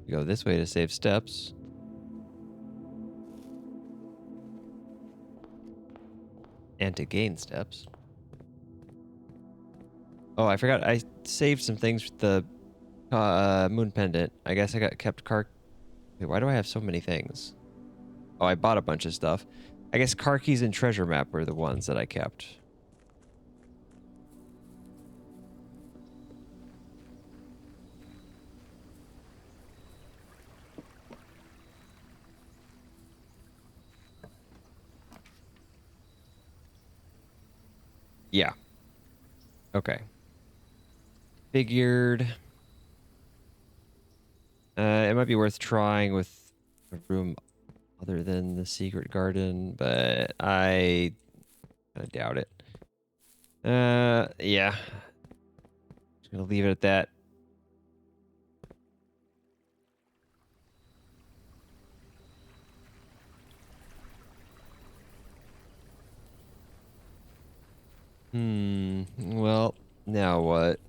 We go this way to save steps. And to gain steps. Oh, I forgot. I saved some things with the moon pendant. I guess I got kept car. Wait, why do I have so many things? Oh, I bought a bunch of stuff. I guess car keys and treasure map were the ones that I kept. Yeah. Okay. Figured. It might be worth trying with a room other than the secret garden, but I doubt it. Yeah. Just gonna leave it at that. Well, now what?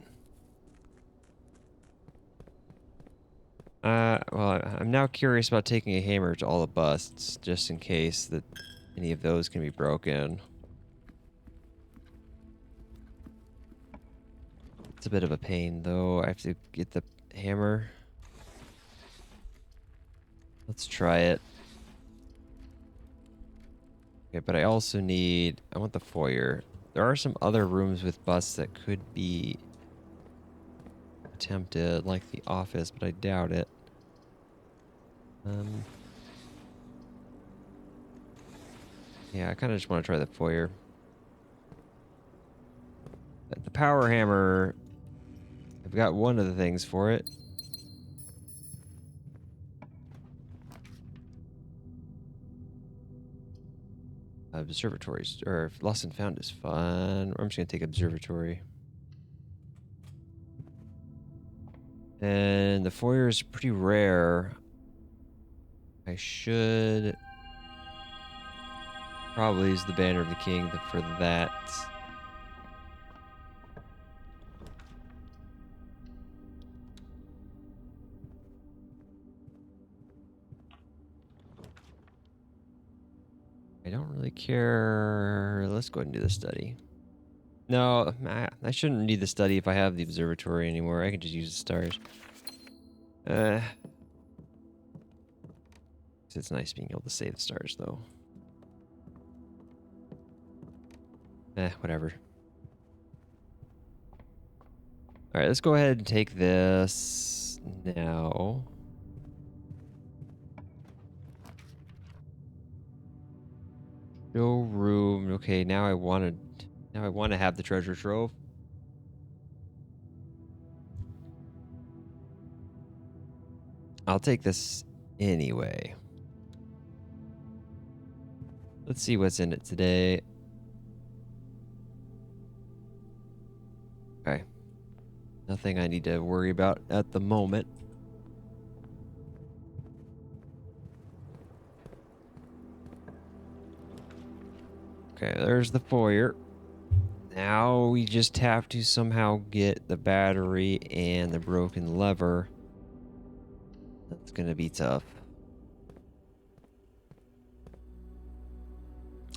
Well, I'm now curious about taking a hammer to all the busts, just in case that any of those can be broken. It's a bit of a pain, though. I have to get the hammer. Let's try it. Okay, but I also need... I want the foyer. There are some other rooms with busts that could be attempted, like the office, but I doubt it. Yeah, I kind of just want to try the foyer. The power hammer, I've got one of the things for it. Observatories, or lost and found is fun. I'm just gonna take observatory. And the foyer is pretty rare. I should probably use the banner of the king for that. I don't really care. Let's go ahead and do the study. No, I shouldn't need the study if I have the observatory anymore. I can just use the stars. It's nice being able to save the stars, though. Whatever. All right, let's go ahead and take this now. Showroom. Okay, now I want to have the treasure trove. I'll take this anyway. Let's see what's in it today. Okay. Nothing I need to worry about at the moment. Okay, there's the foyer. Now we just have to somehow get the battery and the broken lever. That's gonna be tough.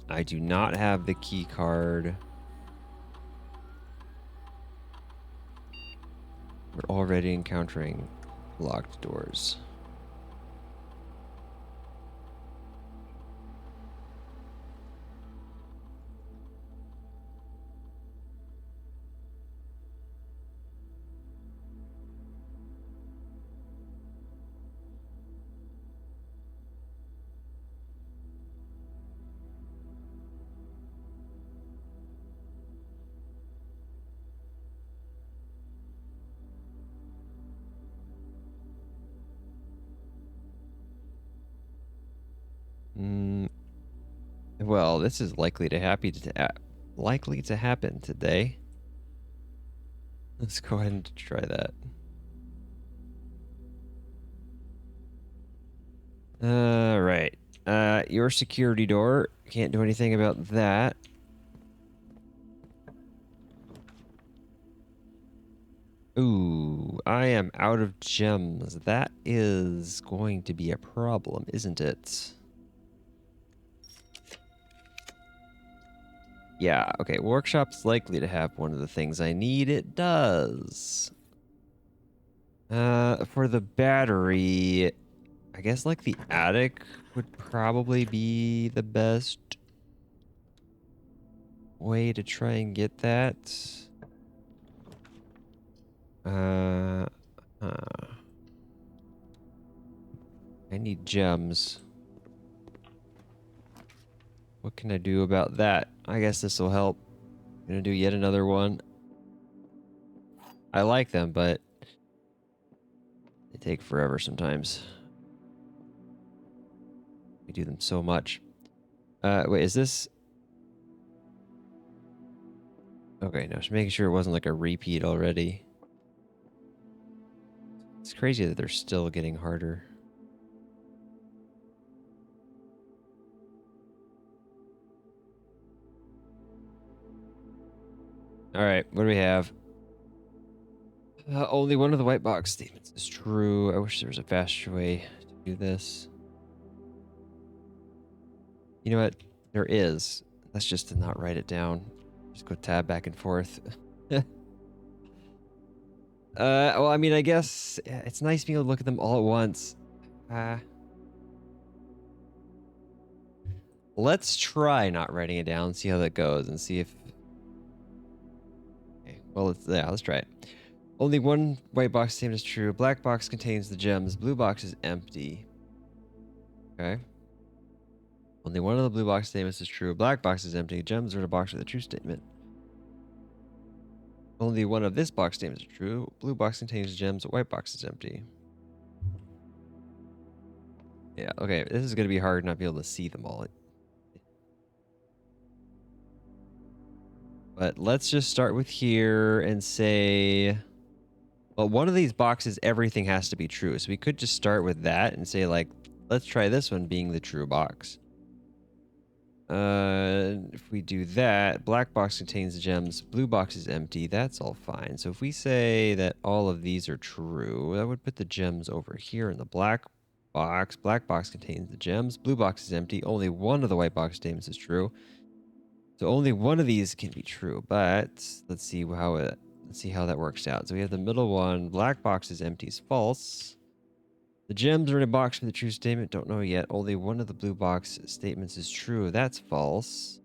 I do not have the key card. We're already encountering locked doors. Well, this is likely to happen today. Let's go ahead and try that. Right. Your security door. Can't do anything about that. Ooh, I am out of gems. That is going to be a problem, isn't it? Yeah, okay. Workshop's likely to have one of the things I need. It does. For the battery, I guess like the attic would probably be the best way to try and get that. I need gems. What can I do about that? I guess this will help. I'm gonna do yet another one. I like them, but they take forever sometimes. We do them so much. Wait, is this... Okay, no, just making sure it wasn't like a repeat already. It's crazy that they're still getting harder. All right, what do we have? Only one of the white box statements is true. I wish there was a faster way to do this. You know what? There is. That's just to not write it down. Just go tab back and forth. Well, I mean, I guess it's nice being able to look at them all at once. Let's try not writing it down, see how that goes, and see if... Okay, well, let's try it. Only one white box statement is true. Black box contains the gems. Blue box is empty. Okay. Only one of the blue box statements is true. Black box is empty. Gems are in a box with a true statement. Only one of this box statements is true. Blue box contains gems. White box is empty. Yeah, okay. This is going to be hard not be able to see them all. But let's just start with here and say... Well, one of these boxes, everything has to be true. So we could just start with that and say, like, let's try this one being the true box. If we do that, black box contains the gems, blue box is empty. That's all fine. So if we say that all of these are true, that would put the gems over here in the black box. Black box contains the gems, blue box is empty. Only one of the white box statements is true. So only one of these can be true, but let's see how that works out. So we have the middle one, black box is empty is false. The gems are in a box for the true statement. Don't know yet. Only one of the blue box statements is true. That's false.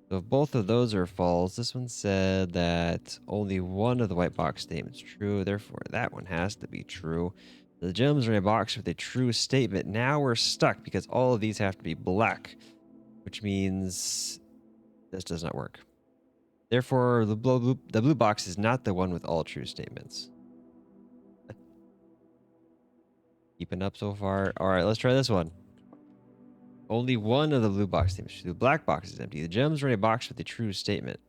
So if both of those are false, this one said that only one of the white box statements is true. Therefore, that one has to be true. The gems are in a box with a true statement. Now we're stuck because all of these have to be black, which means this does not work. Therefore, the blue box is not the one with all true statements. Keeping up so far. All right, let's try this one. Only one of the blue box statements. The black box is empty. The gems are in a box with a true statement.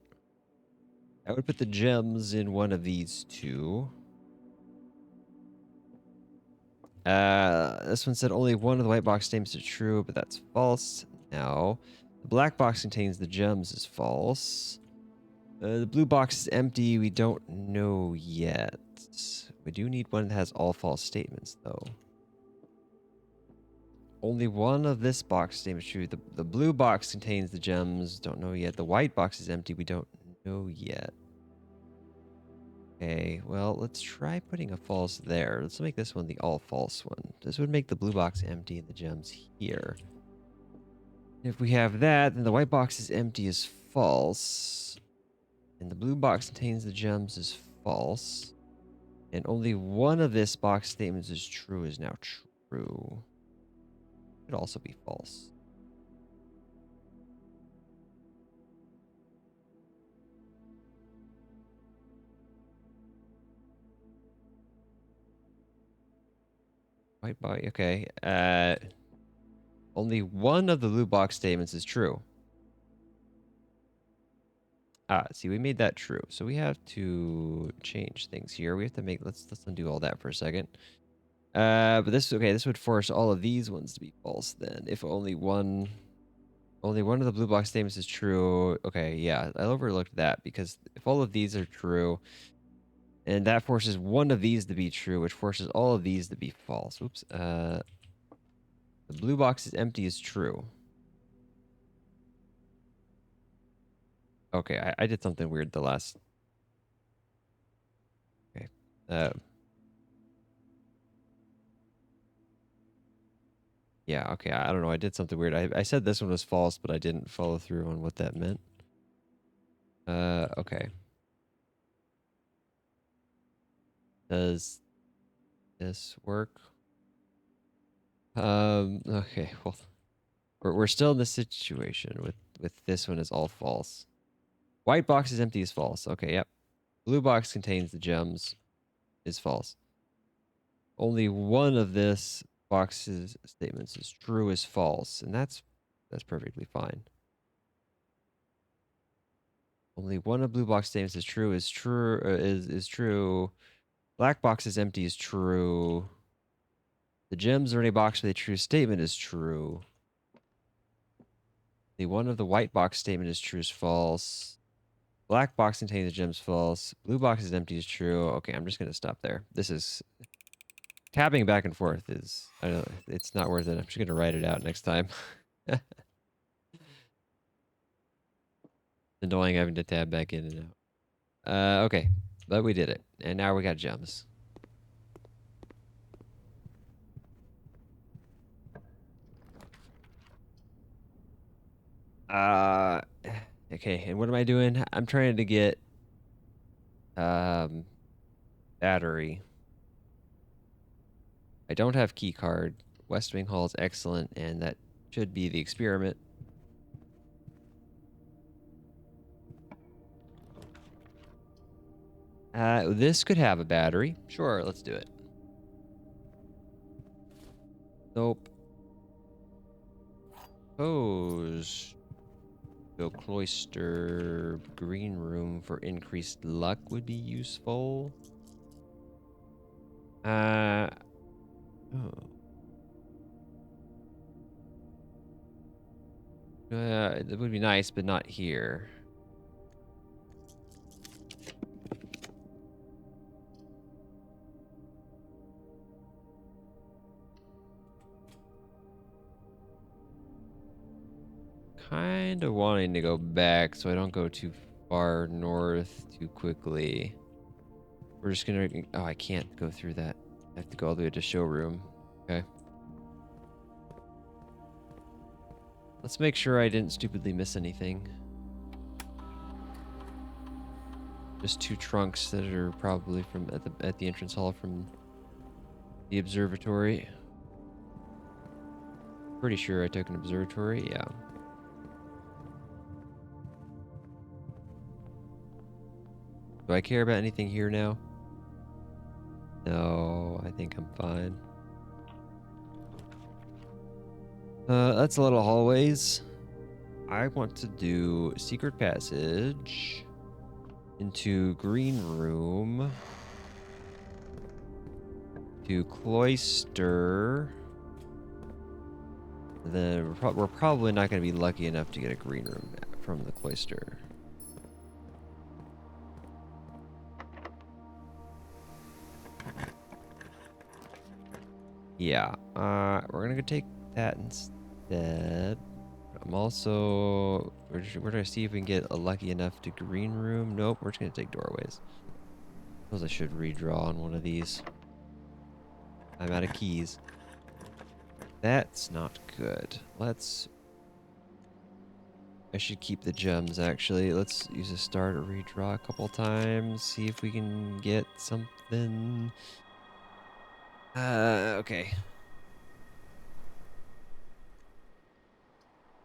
I would put the gems in one of these two. This one said only one of the white box statements is true, but that's false. Now, the black box contains the gems is false. The blue box is empty. We don't know yet. We do need one that has all false statements, though. Only one of this box statement is true. The blue box contains the gems. Don't know yet. The white box is empty. We don't know yet. Okay, well, let's try putting a false there. Let's make this one the all false one. This would make the blue box empty and the gems here. If we have that, then the white box is empty is false. And the blue box contains the gems is false. And only one of this box statements is true is now true. Could also be false. White box, okay. Only one of the blue box statements is true. See, we made that true. So we have to change things here. We have to make, let's undo all that for a second. But this would force all of these ones to be false then. If only one of the blue box statements is true. Okay, yeah, I overlooked that because if all of these are true, and that forces one of these to be true, which forces all of these to be false. Oops. The blue box is empty is true. Okay, I did something weird the last. Okay. Yeah, okay, I don't know. I did something weird. I said this one was false, but I didn't follow through on what that meant. Okay. Does this work? Okay, well, we're still in this situation with this one is all false. White box is empty is false. Okay, yep. Blue box contains the gems is false. Only one of this box's statements is true is false, and that's perfectly fine. Only one of blue box statements is true is true. Black box is empty is true. The gems are in a box with a true statement is true. The one of the white box statement is true is false. Black box contains gems false. Blue box is empty is true. Okay, I'm just gonna stop there. This is tabbing back and forth is I don't it's not worth it. I'm just gonna write it out next time. Annoying having to tab back in and out. Okay, but we did it, and now we got gems. Uh, okay, and what am I doing? I'm trying to get battery. I don't have key card. West Wing Hall is excellent, and that should be the experiment. This could have a battery. Sure, let's do it. Nope. Pose. Go cloister. Green room for increased luck would be useful. Oh. It would be nice, but not here. Kind of wanting to go back so I don't go too far north too quickly. We're just gonna... Oh, I can't go through that. I have to go all the way to showroom. Okay. Let's make sure I didn't stupidly miss anything. Just 2 trunks that are probably from at the entrance hall from the observatory. Pretty sure I took an observatory, yeah. Do I care about anything here now? No, I think I'm fine. That's a little hallways. I want to do secret passage into green room to cloister. Then we're probably not going to be lucky enough to get a green room from the cloister. Yeah, we're gonna go take that instead. I'm also we're gonna see if we can get a lucky enough to green room. Nope, we're just gonna take doorways. Suppose I should redraw on one of these. I'm out of keys. That's not good. I should keep the gems actually. Let's use a star to redraw a couple times. See if we can get something. Okay.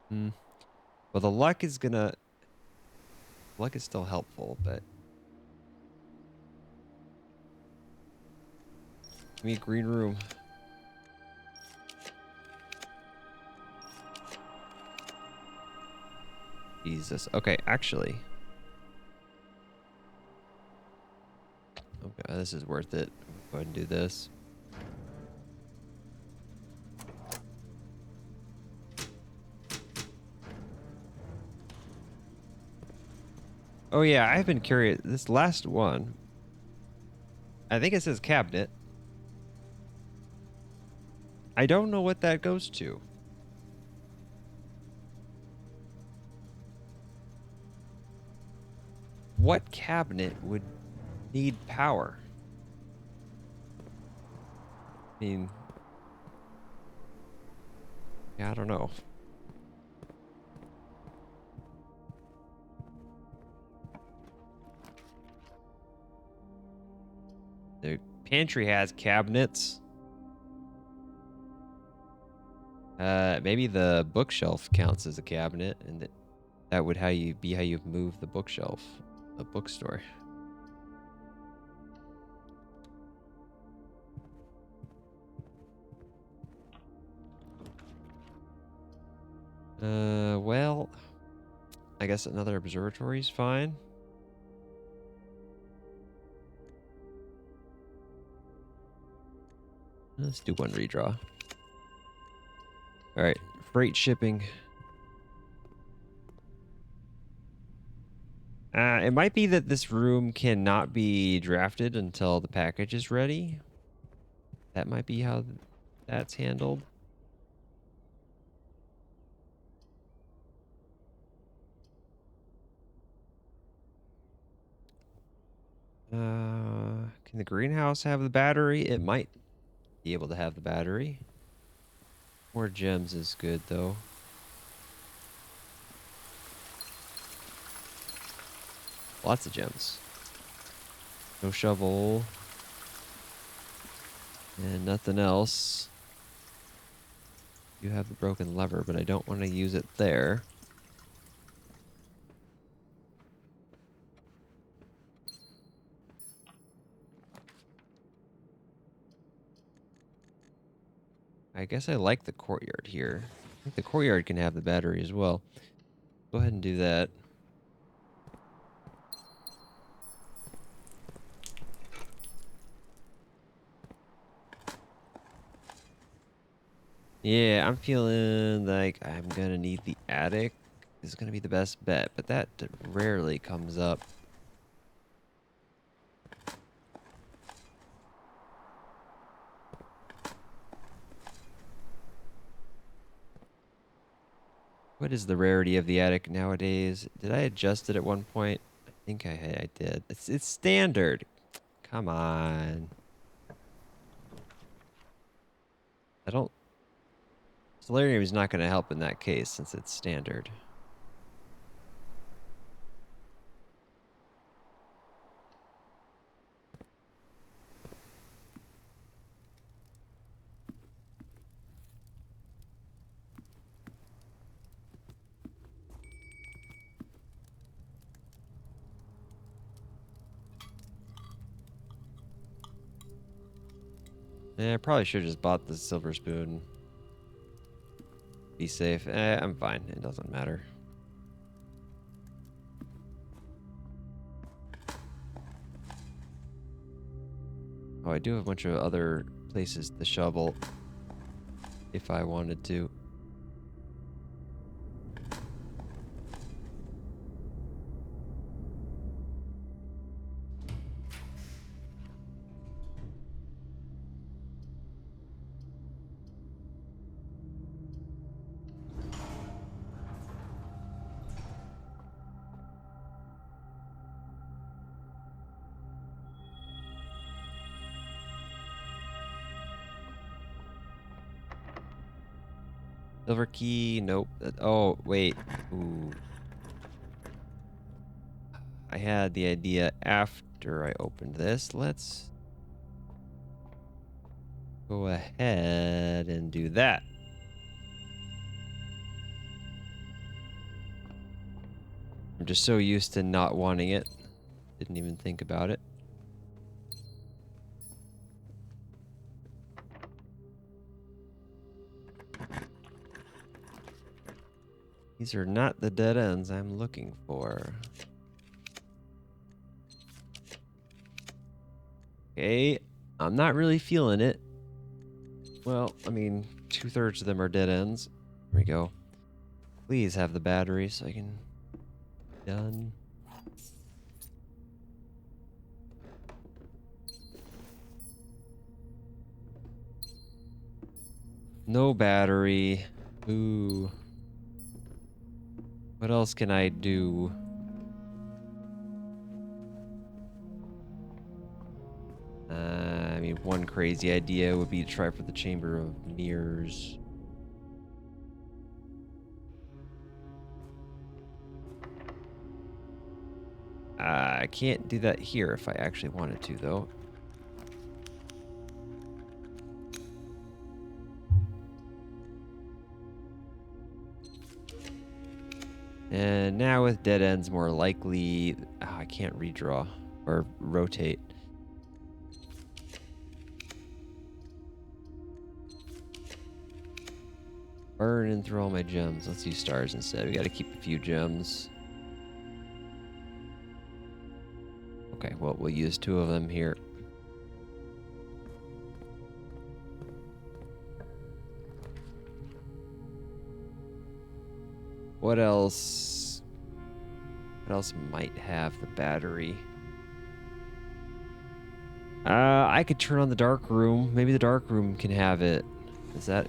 Well, the luck is still helpful, but give me a green room. Jesus. Okay, actually. Okay, this is worth it. Go ahead and do this. Oh yeah, I've been curious. This last one, I think it says cabinet. I don't know what that goes to. What cabinet would need power? I mean, yeah, I don't know. The pantry has cabinets. Maybe the bookshelf counts as a cabinet, and that would how you move the bookshelf, a bookstore. Well, I guess another observatory is fine. Let's do one redraw. All right, freight shipping. It might be that this room cannot be drafted until the package is ready. That might be how that's handled. Can the greenhouse have the battery? It might be able to have the battery. More gems is good, though. Lots of gems. No shovel. And nothing else. You have the broken lever, but I don't want to use it there. I guess I like the courtyard here. I think the courtyard can have the battery as well. Go ahead and do that. Yeah, I'm feeling like I'm gonna need the attic. This is gonna be the best bet, but that rarely comes up. What is the rarity of the attic nowadays? Did I adjust it at one point? I think I did. It's standard. Come on. I don't. Solarium is not going to help in that case since it's standard. Yeah, I probably should have just bought the silver spoon. Be safe. I'm fine. It doesn't matter. Oh, I do have a bunch of other places to shovel if I wanted to. Silver key, nope. Oh, wait. Ooh. I had the idea after I opened this. Let's go ahead and do that. I'm just so used to not wanting it. Didn't even think about it. These are not the dead ends I'm looking for. Okay, I'm not really feeling it. Well, I mean, 2/3 of them are dead ends. Here we go. Please have the battery so I can... Done. No battery. Ooh. What else can I do? I mean, one crazy idea would be to try for the Chamber of Mirrors. I can't do that here if I actually wanted to, though. And now with dead ends, more likely... Oh, I can't redraw or rotate. Burn and throw all my gems. Let's use stars instead. We got to keep a few gems. Okay, well, we'll use 2 of them here. What else What else might have the battery? I could turn on the dark room. Maybe the dark room can have it. Is that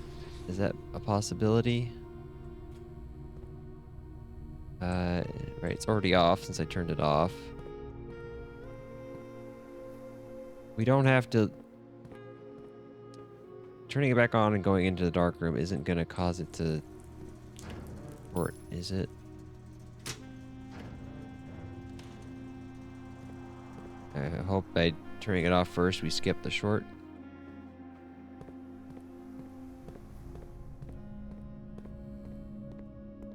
a possibility? Right, it's already off since I turned it off. We don't have to... Turning it back on and going into the dark room isn't going to cause it to... Or is it? I hope by turning it off first we skip the short.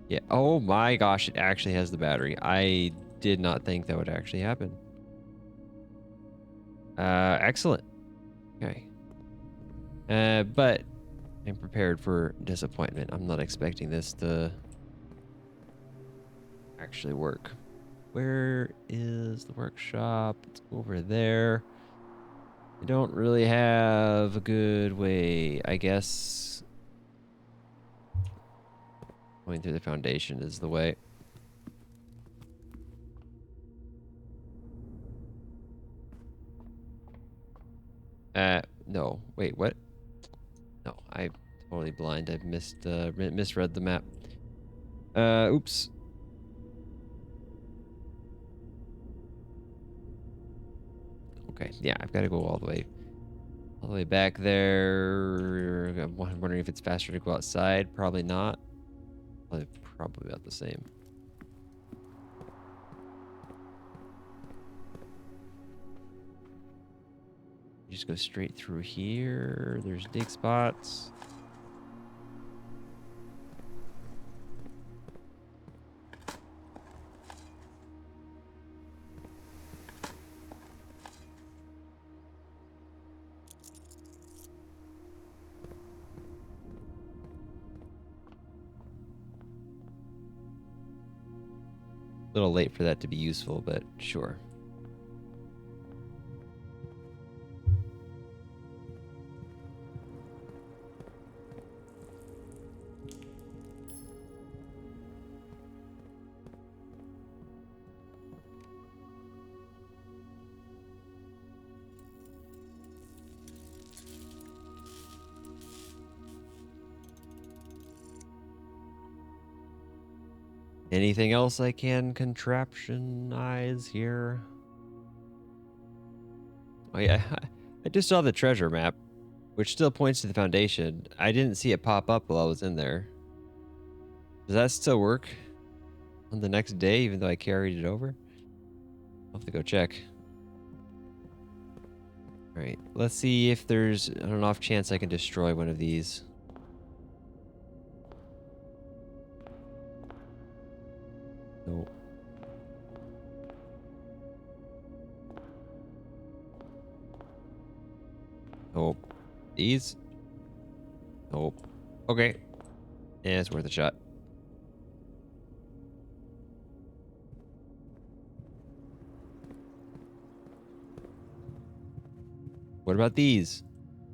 Yeah. Oh my gosh, it actually has the battery. I did not think that would actually happen. Excellent. Okay. But I'm prepared for disappointment. I'm not expecting this to actually work. Where is the workshop? It's over there. I don't really have a good way. I guess going through the foundation is the way. No. Wait, what? No, I'm totally blind. I've misread the map. Oops. Okay, yeah, I've got to go all the way back there. I'm wondering if it's faster to go outside. Probably not. Probably about the same. You just go straight through here. There's dig spots. A little late for that to be useful, but sure. Anything else I can contraptionize here? Oh yeah, I just saw the treasure map, which still points to the foundation. I didn't see it pop up while I was in there. Does that still work on the next day, even though I carried it over? I'll have to go check. All right, let's see if there's an off chance I can destroy one of these. Nope. Nope. These? Nope. Okay. Yeah, it's worth a shot. What about these?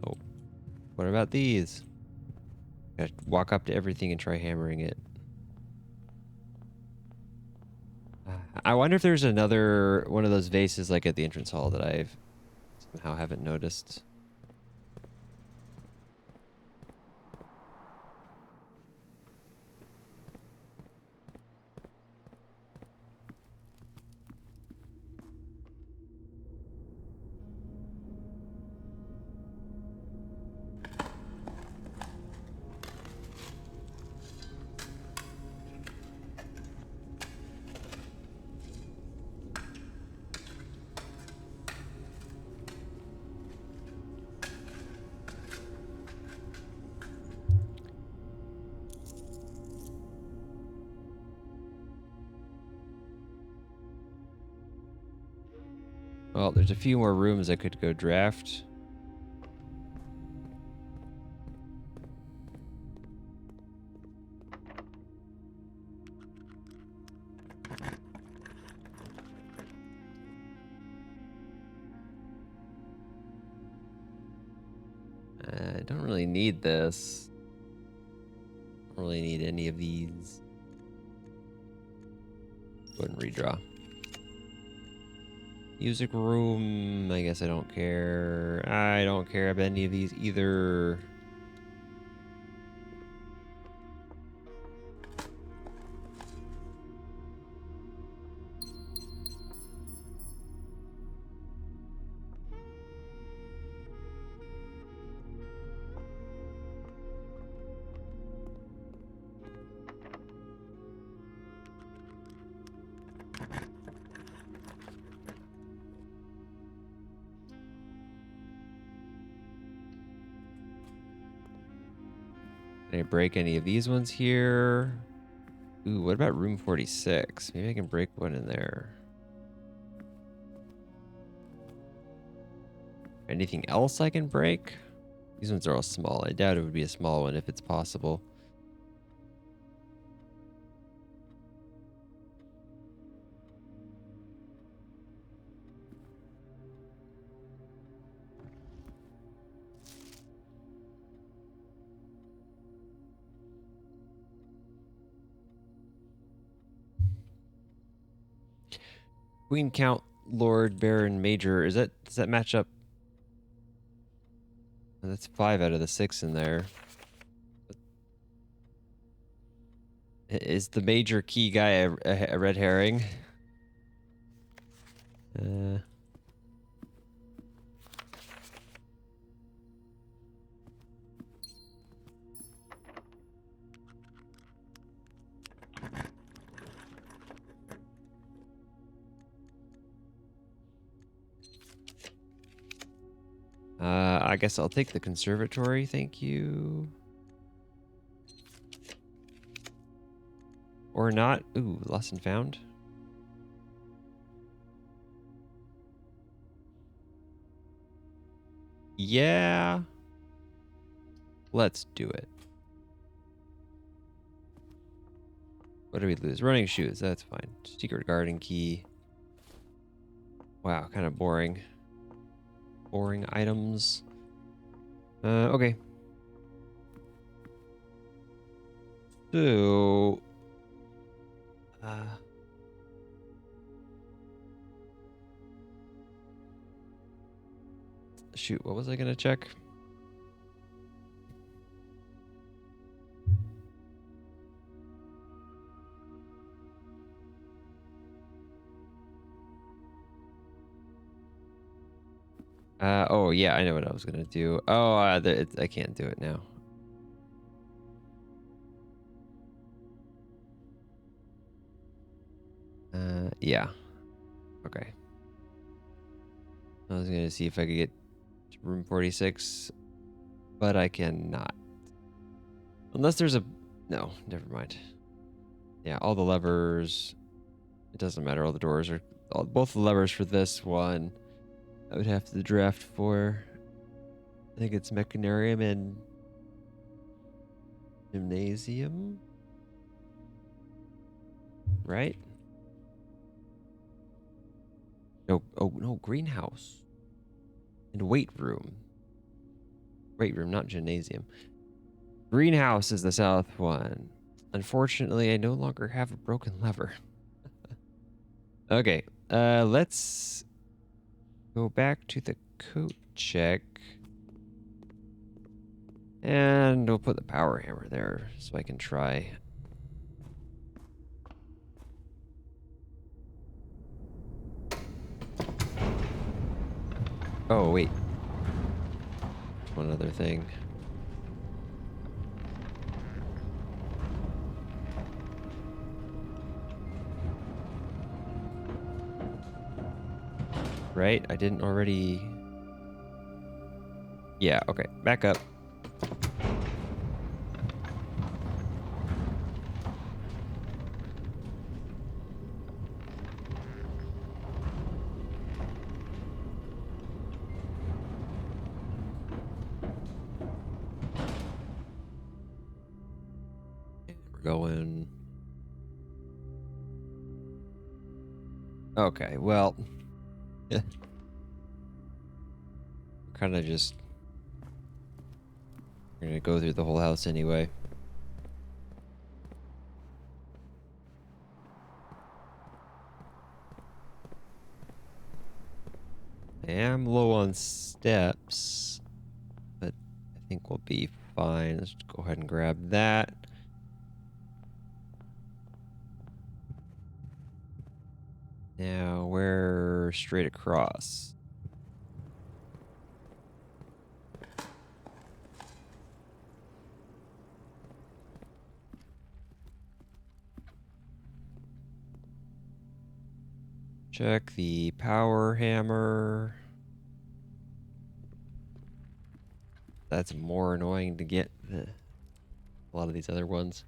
Oh. What about these? Gotta walk up to everything and try hammering it. I wonder if there's another one of those vases like at the entrance hall that I've somehow haven't noticed. Well, there's a few more rooms I could go draft. I don't really need this. Don't really need any of these. Go ahead and redraw. Music room. I guess I don't care. I don't care about any of these either. Can I break any of these ones here? Ooh, what about room 46? Maybe I can break one in there. Anything else I can break? These ones are all small. I doubt it would be a small one if it's possible. Queen, Count, Lord, Baron, Major. Does that match up? That's 5 out of the 6 in there. Is the major key guy a red herring? I guess I'll take the conservatory, thank you. Or not. Ooh, lost and found. Yeah. Let's do it. What do we lose? Running shoes, that's fine. Secret garden key. Wow, kind of boring. Boring items. Okay. So... shoot, what was I gonna check? Oh yeah, I know what I was gonna do. Oh, I can't do it now. Yeah. Okay. I was gonna see if I could get to room 46, but I cannot. Unless there's a... no, never mind. Yeah, all the levers. It doesn't matter. All the doors are... both the levers for this one I would have to draft for. I think it's Mechanarium and Gymnasium. Right? No, oh no, Greenhouse. And Weight Room. Weight Room, not Gymnasium. Greenhouse is the south one. Unfortunately, I no longer have a broken lever. Okay, let's go back to the coat check. And we'll put the power hammer there so I can try. Oh, wait. One other thing. Right? I didn't already... yeah, okay. Back up. We're going... okay, well... kind of just... we're gonna go through the whole house anyway. I am low on steps, but I think we'll be fine. Let's go ahead and grab that. Now we're straight across. Check the power hammer. That's more annoying to get than a lot of these other ones.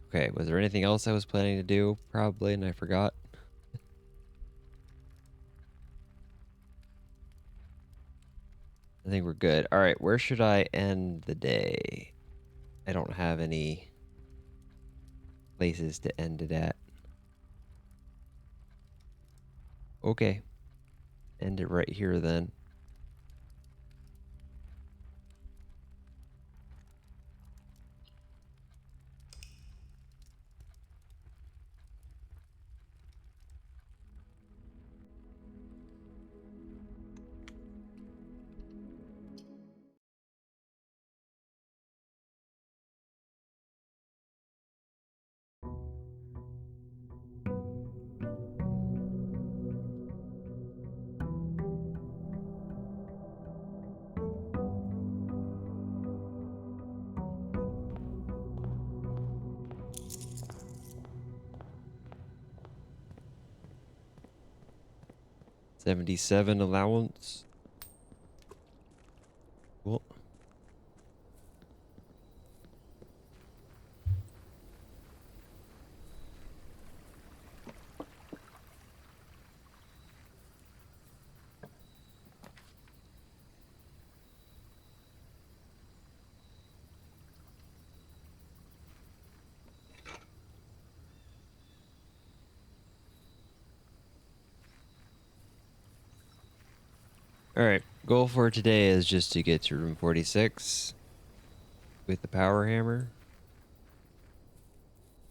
Okay, was there anything else I was planning to do? Probably, and I forgot. I think we're good. All right, where should I end the day? I don't have any places to end it at. Okay, end it right here then. $77 allowance. Cool. All right, goal for today is just to get to room 46 with the power hammer.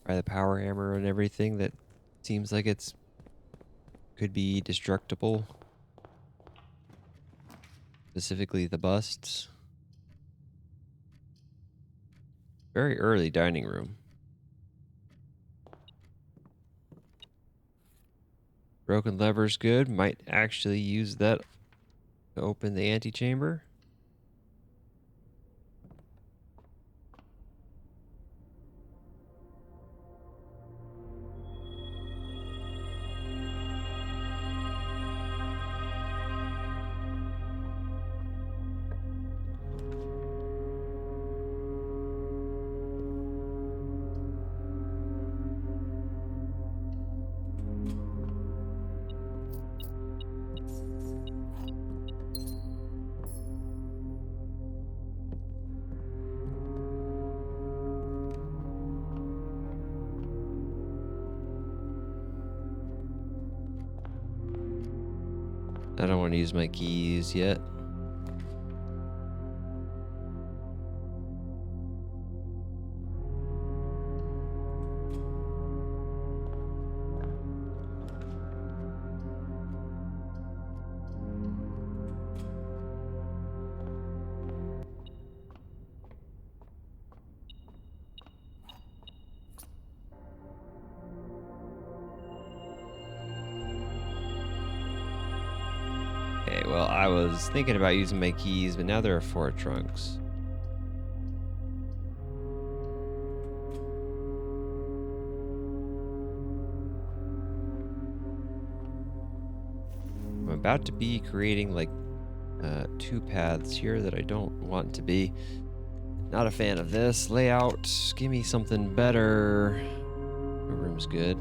Try the power hammer and everything that seems like it's could be destructible. Specifically the busts. Very early dining room. Broken lever's good. Might actually use that to open the antechamber. I don't want to use my keys yet. Okay, well, I was thinking about using my keys, but now there are 4 trunks. I'm about to be creating like 2 paths here that I don't want to be. Not a fan of this layout. Give me something better. The room's good.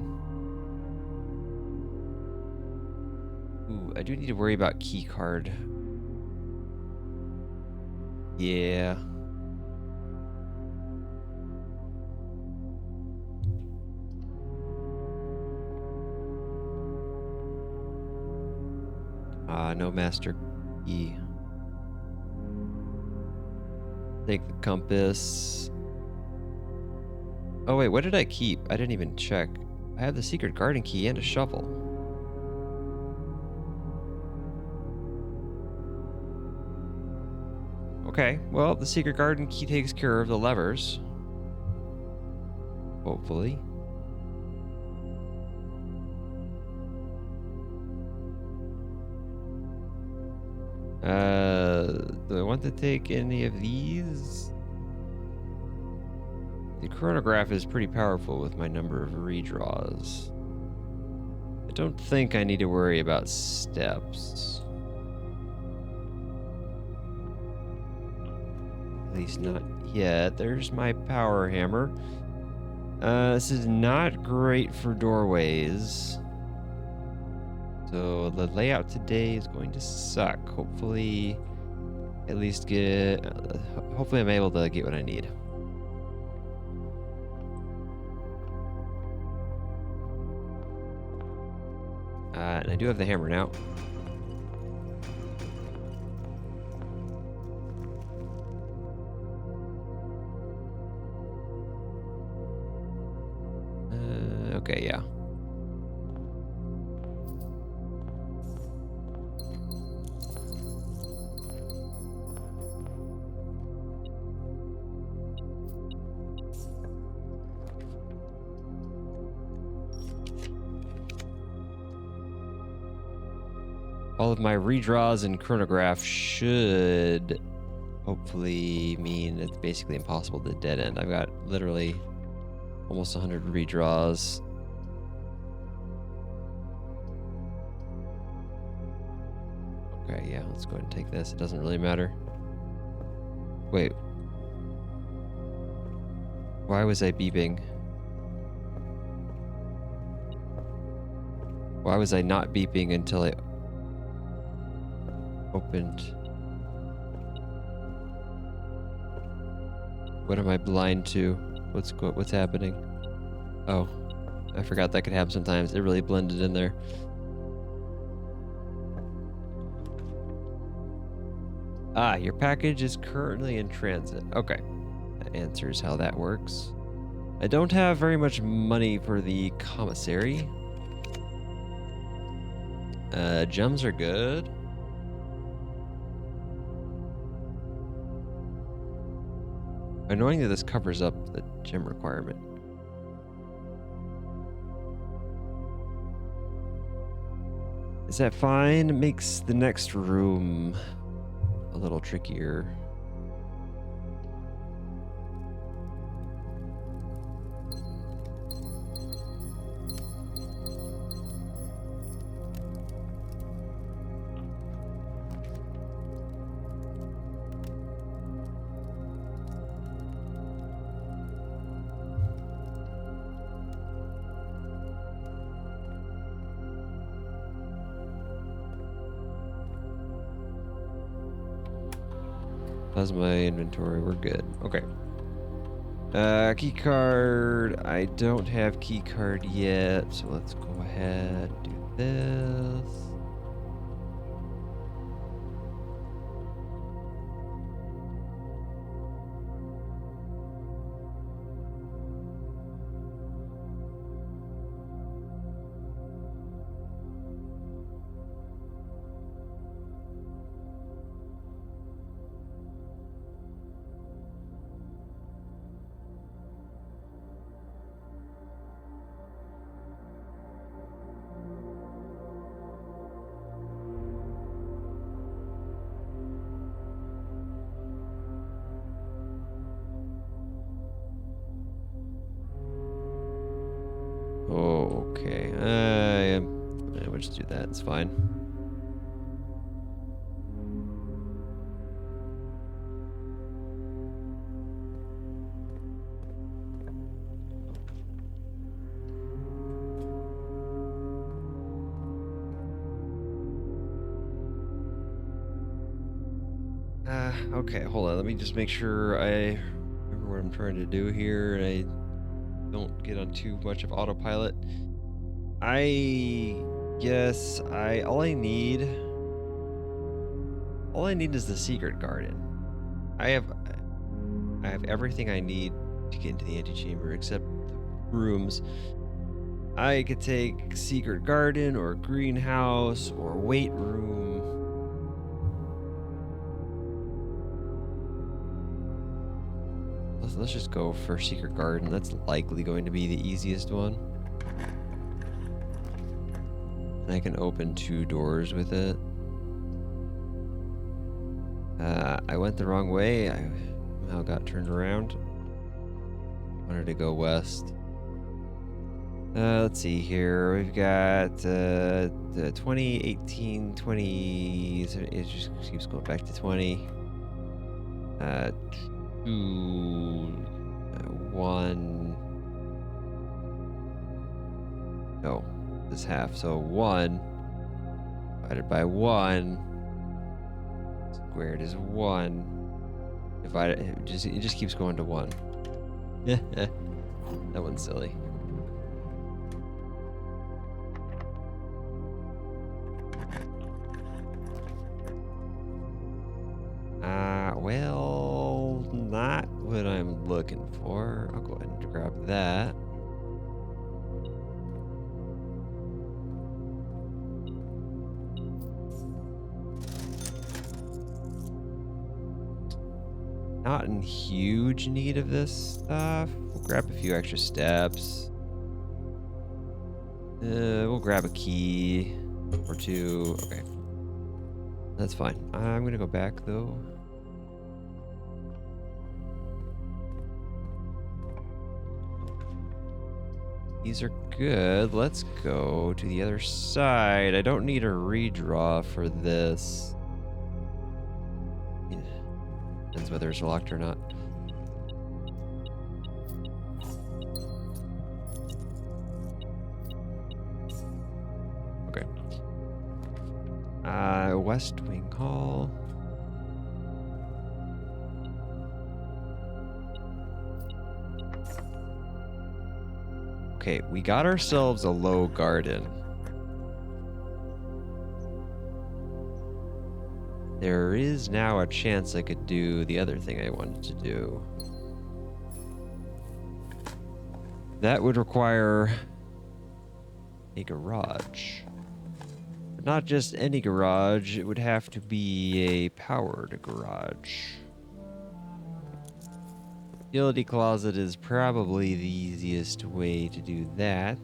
Ooh, I do need to worry about key card. Yeah. No master key. Take the compass. Oh wait, what did I keep? I didn't even check. I have the secret garden key and a shovel. Okay, well, the secret garden key takes care of the levers. Hopefully. Do I want to take any of these? The chronograph is pretty powerful with my number of redraws. I don't think I need to worry about steps. At least not yet. There's my power hammer. This is not great for doorways. So the layout today is going to suck. Hopefully, at least get... hopefully I'm able to get what I need. And I do have the hammer now. Okay, yeah. All of my redraws and chronograph should hopefully mean it's basically impossible to dead end. I've got literally almost 100 redraws. Okay, yeah, let's go ahead and take this. It doesn't really matter. Wait. Why was I beeping? Why was I not beeping until I opened? What am I blind to? What's happening? Oh, I forgot that could happen sometimes. It really blended in there. Ah, your package is currently in transit. Okay, that answers how that works. I don't have very much money for the commissary. Gems are good. Annoying that this covers up the gem requirement. Is that fine? It makes the next room a little trickier. How's my inventory? We're good. Okay. Key card. I don't have key card yet, so let's go ahead and do this. Okay. We'll just do that. It's fine. Okay, hold on. Let me just make sure I remember what I'm trying to do here and I don't get on too much of autopilot. I guess all I need is the secret garden. I have everything I need to get into the antechamber except the rooms. I could take secret garden or greenhouse or weight room. Let's just go for secret garden. That's likely going to be the easiest one. And I can open 2 doors with it. I went the wrong way. I somehow got turned around. Wanted to go west. Let's see here. We've got the 20, 18, 20. So it just keeps going back to 20. 2, 1. No, this half. So 1 divided by 1 squared is 1. Divided. It just keeps going to 1. That one's silly. Well, not what I'm looking for. I'll go ahead and grab that. Not in huge need of this stuff. We'll grab a few extra steps. We'll grab a key or 2. Okay. That's fine. I'm gonna go back though. These are good. Let's go to the other side. I don't need a redraw for this. Depends whether it's locked or not. Okay. West Wing Hall. Okay, we got ourselves a low garden. There is now a chance I could do the other thing I wanted to do. That would require a garage. But not just any garage, it would have to be a powered garage. Utility closet is probably the easiest way to do that.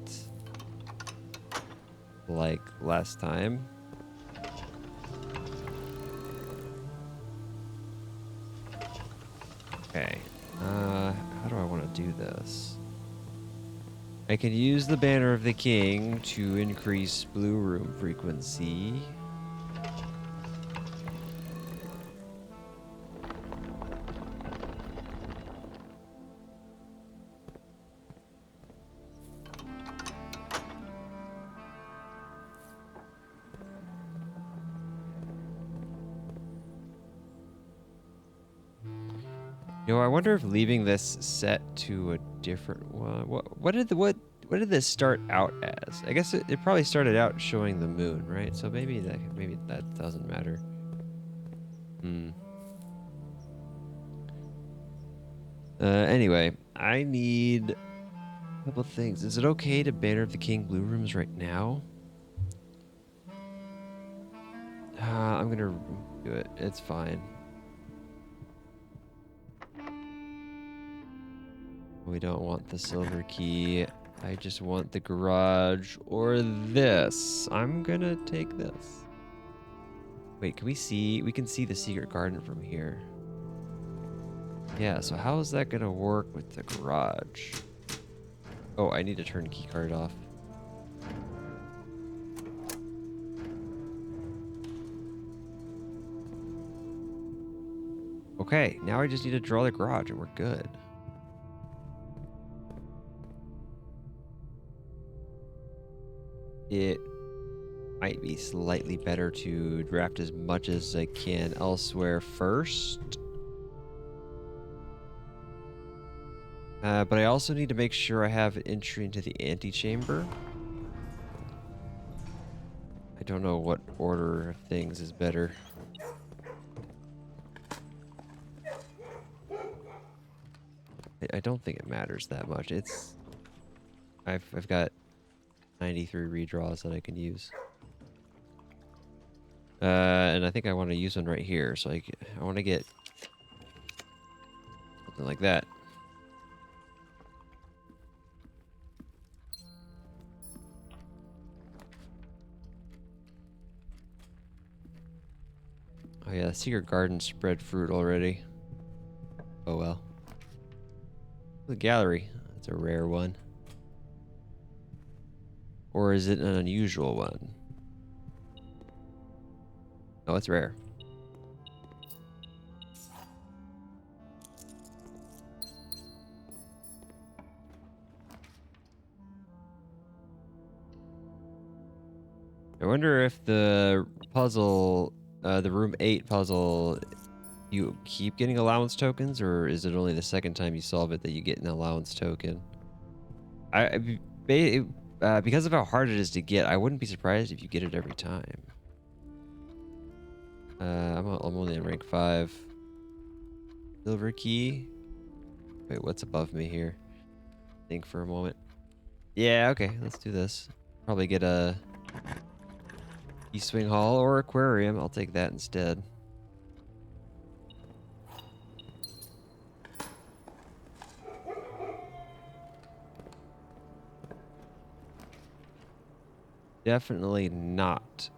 Like last time. Okay. How do I want to do this? I can use the Banner of the King to increase blue room frequency. You know, I wonder if leaving this set to a different one. What did this start out as? I guess it probably started out showing the moon, right? So maybe that doesn't matter. Anyway, I need a couple things. Is it okay to Banner of the King blue rooms right now? I'm gonna do it. It's fine. We don't want the silver key. I just want the garage or this. I'm gonna take this. Wait, can we see? We can see the secret garden from here. Yeah, so how is that gonna work with the garage? Oh, I need to turn key card off. Okay, now I just need to draw the garage and we're good. It might be slightly better to draft as much as I can elsewhere first. But I also need to make sure I have entry into the antechamber. I don't know what order of things is better. I don't think it matters that much. I've got 93 redraws that I can use. And I think I want to use one right here. So I want to get something like that. Oh yeah, Secret Garden spread fruit already. Oh well. The gallery. That's a rare one. Or is it an unusual one? Oh, it's rare. I wonder if the puzzle, the room 8 puzzle, you keep getting allowance tokens, or is it only the second time you solve it that you get an allowance token? Because of how hard it is to get, I wouldn't be surprised if you get it every time. I'm only in rank 5. Silver key. Wait, what's above me here? Think for a moment. Yeah, okay, let's do this. Probably get a East Swing Hall or Aquarium. I'll take that instead. Definitely not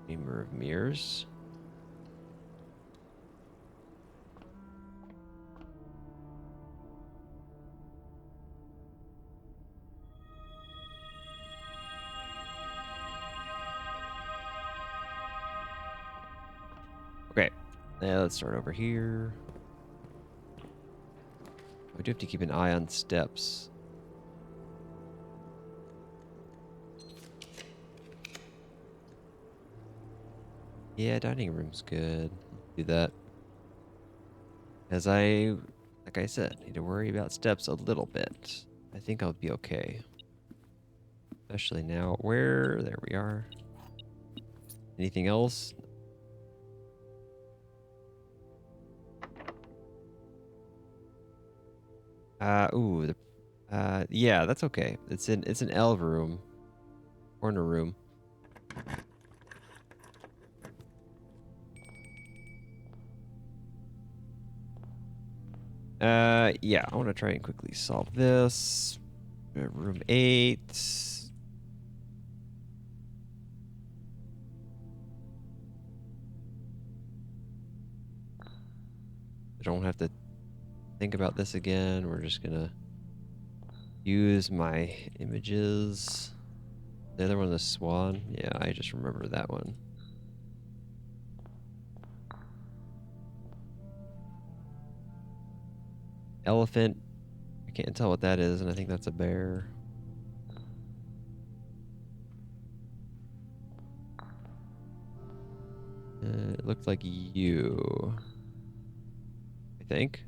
Dreamer of Mirrors. Okay, yeah, let's start over here. We do have to keep an eye on steps. Yeah, dining room's good. Do that. As like I said, need to worry about steps a little bit. I think I'll be okay. Especially now. There we are. Anything else? Yeah, that's okay. It's an L room. Corner room. Yeah, I want to try and quickly solve this. Room 8. I don't have to think about this again. We're just gonna use my images. The other one, the swan. Yeah, I just remember that one. Elephant. I can't tell what that is, and I think that's a bear. It looked like you. I think.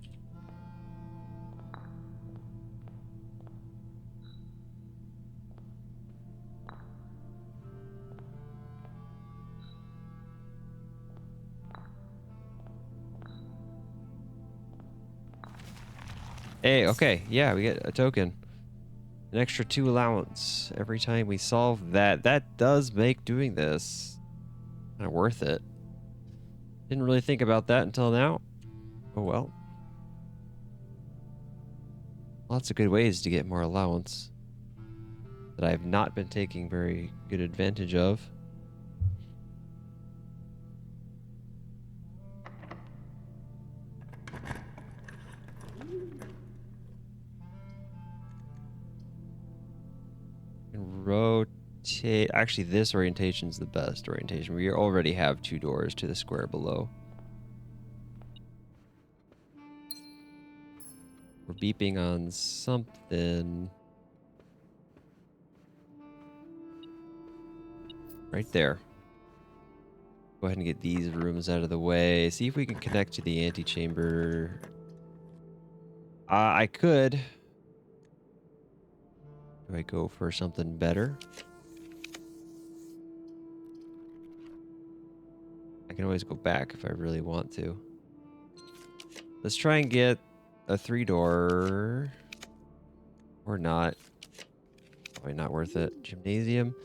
Hey, okay. Yeah, we get a token. An extra 2 allowance every time we solve that. That does make doing this kind of worth it. Didn't really think about that until now. Oh well. Lots of good ways to get more allowance that I've not been taking very good advantage of. And rotate. Actually, this orientation is the best orientation. We already have 2 doors to the square below. We're beeping on something. Right there. Go ahead and get these rooms out of the way. See if we can connect to the antechamber. I could. Do I go for something better? I can always go back if I really want to. Let's try and get a 3-door. Or not. Probably not worth it. Gymnasium.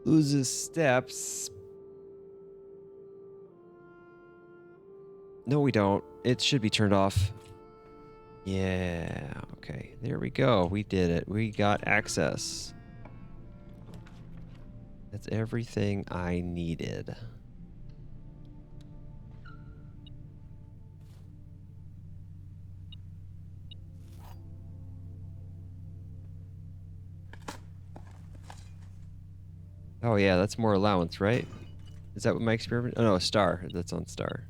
Loses steps. No, we don't. It should be turned off. Yeah. Okay. There we go. We did it. We got access. That's everything I needed. Oh yeah, that's more allowance, right? Is that what my experiment? Oh no, star. That's on star.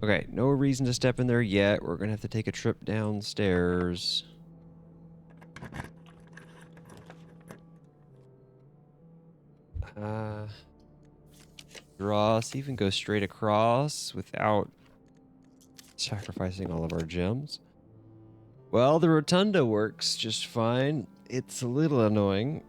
Okay, no reason to step in there yet. We're gonna have to take a trip downstairs. Cross, even go straight across without sacrificing all of our gems. Well, the rotunda works just fine. It's a little annoying.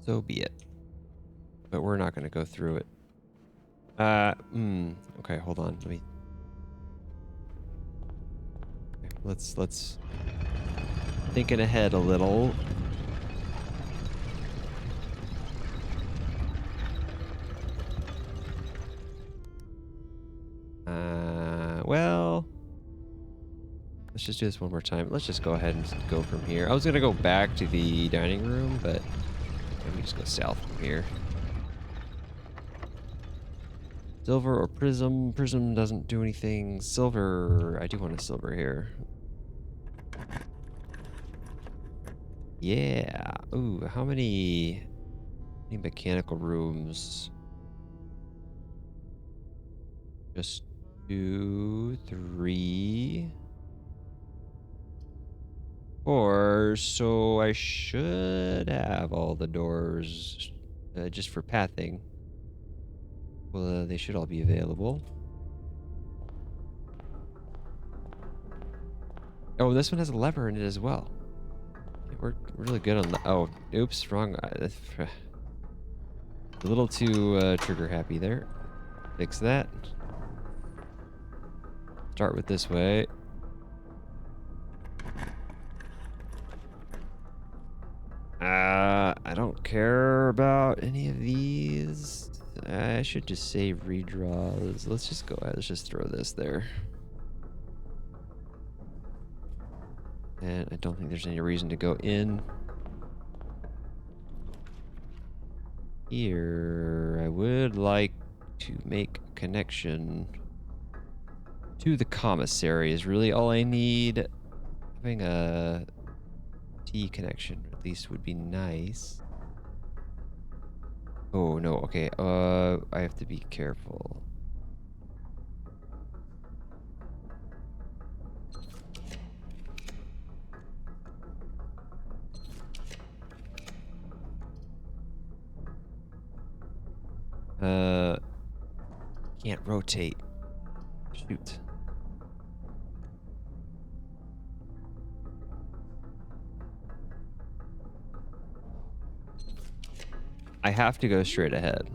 So be it. But we're not going to go through it. Okay, hold on. Let me. Okay, let's thinking ahead a little. Well, let's just do this one more time. Let's just go ahead and go from here. I was gonna go back to the dining room, but let me just go south from here. Silver or prism? Prism doesn't do anything. Silver, I do want a silver here. Yeah. Ooh, how many mechanical rooms? Just 2, 3, 4. So I should have all the doors just for pathing. Well, they should all be available. Oh, this one has a lever in it as well. Yeah, we're really good on the. Oh, oops, wrong. A little too trigger happy there. Fix that. Start with this way. I don't care about any of these. I should just save redraws. Let's just go ahead. Let's just throw this there. And I don't think there's any reason to go in. Here, I would like to make a connection to the commissary is really all I need. Having a T connection at least would be nice. Oh no, okay. I have to be careful. Can't rotate. Shoot. I have to go straight ahead.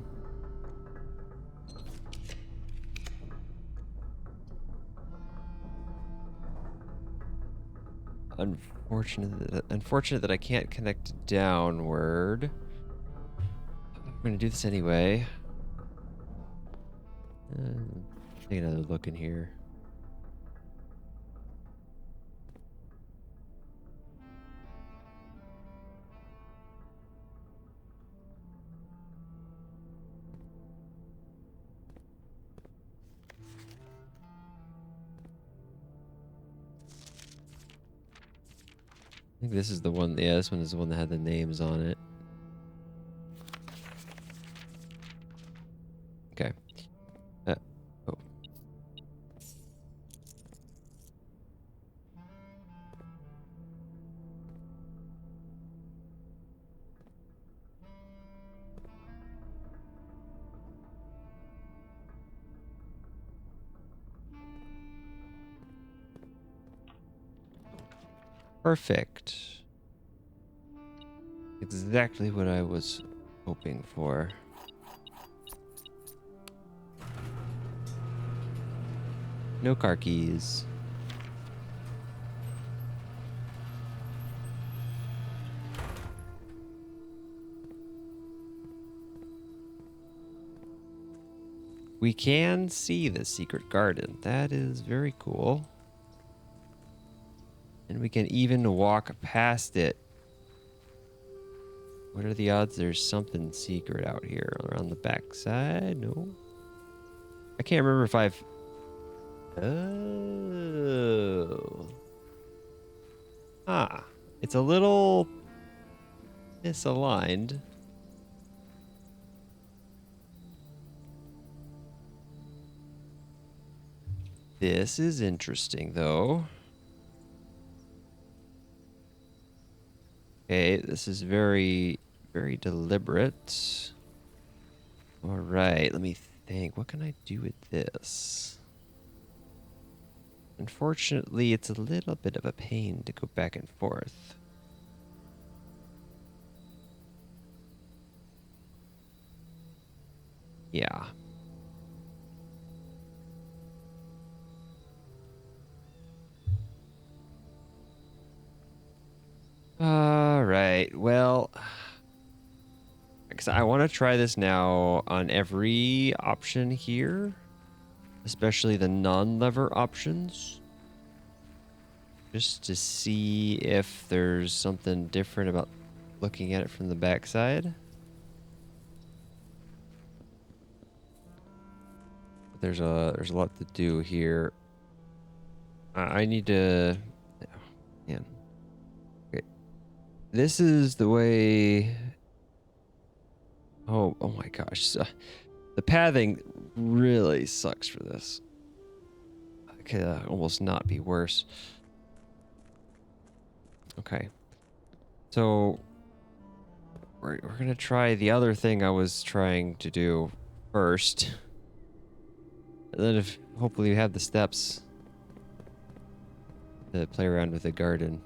Unfortunate that I can't connect downward. I'm gonna do this anyway. Take another look in here. I think this is the one. Yeah, this one is the one that had the names on it. Okay. Oh. Perfect. Exactly what I was hoping for. No car keys. We can see the secret garden. That is very cool. And we can even walk past it. What are the odds there's something secret out here around the backside? No. I can't remember if I've... Oh. Ah. It's a little misaligned. This is interesting, though. Okay, this is very, very deliberate. All right, let me think. What can I do with this? Unfortunately, it's a little bit of a pain to go back and forth. Yeah. All right. Well, because I want to try this now on every option here, especially the non-lever options, just to see if there's something different about looking at it from the backside. There's a lot to do here. I need to. Oh, man. Okay. This is the way. Oh my gosh. So, the pathing really sucks for this. It could almost not be worse. Okay. So we're gonna try the other thing I was trying to do first. And then if hopefully we have the steps to play around with the garden.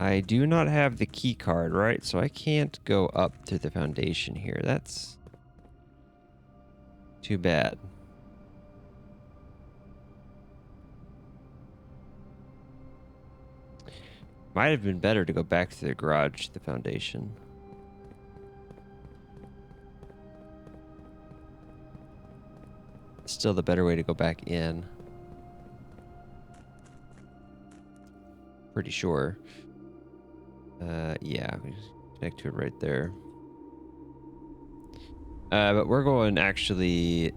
I do not have the key card, right? So I can't go up to the foundation here. That's too bad. Might have been better to go back to the garage, the foundation. Still the better way to go back in. Pretty sure. Yeah, we just connect to it right there. But we're going actually...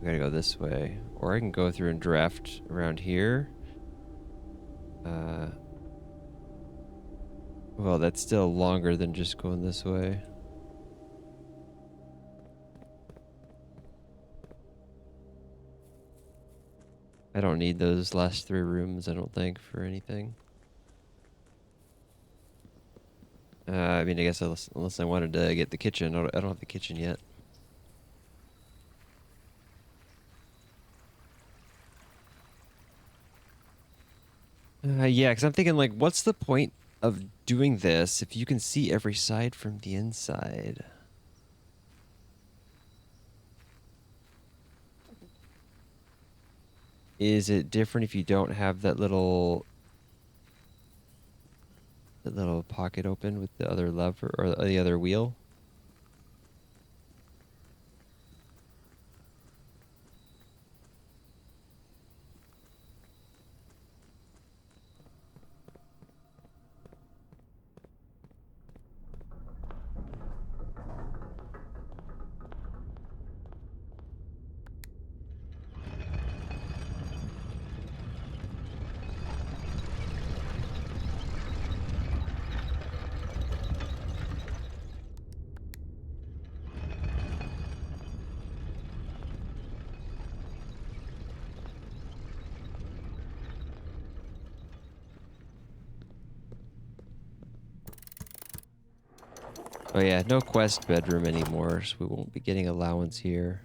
We gotta go this way. Or I can go through and draft around here. Well, that's still longer than just going this way. I don't need those last 3 rooms, I don't think, for anything. I mean, I guess unless I wanted to get the kitchen. I don't have the kitchen yet. Yeah, because I'm thinking, like, what's the point of doing this if you can see every side from the inside? Is it different if you don't have that little pocket open with the other lever or the other wheel? Oh yeah, no quest bedroom anymore, so we won't be getting allowance here.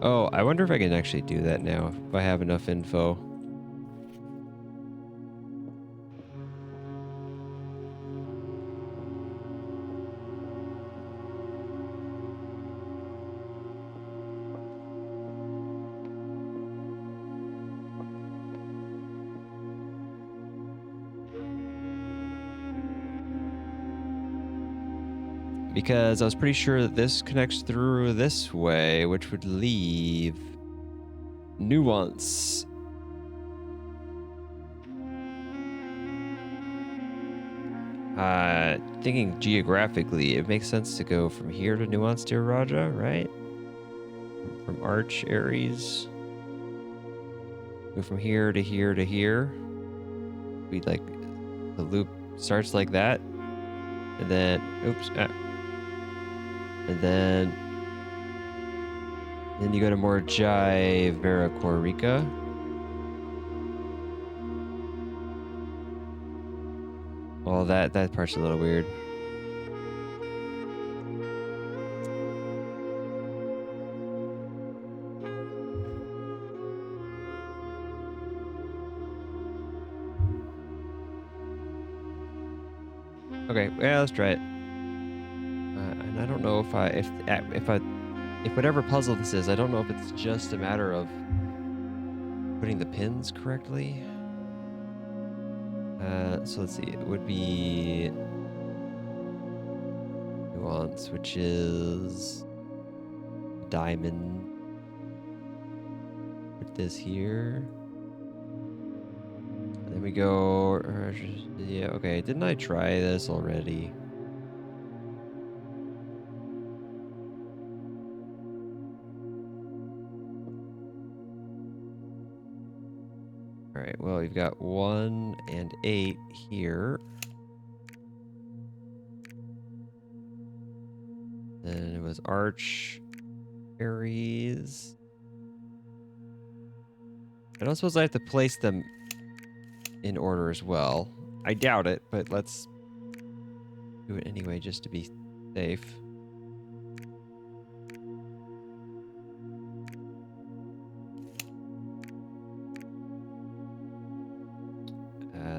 Oh, I wonder if I can actually do that now, if I have enough info. Because I was pretty sure that this connects through this way, which would leave Nuance. Thinking geographically, it makes sense to go from here to Nuance, dear Raja, right? From Arch, Ares. Go from here to here to here. We like the loop starts like that, and then oops, and then you go to Morjai, Vera, Corica. Well, that part's a little weird. Okay, yeah, let's try it. And I don't know if whatever puzzle this is, I don't know if it's just a matter of putting the pins correctly. So let's see. It would be Nuance, which is diamond. Put this here. And then we go. Yeah, okay. Didn't I try this already? All right. Well, we've got 1 and 8 here. Then it was Arch, Ares. I don't suppose I have to place them in order as well. I doubt it, but let's do it anyway just to be safe.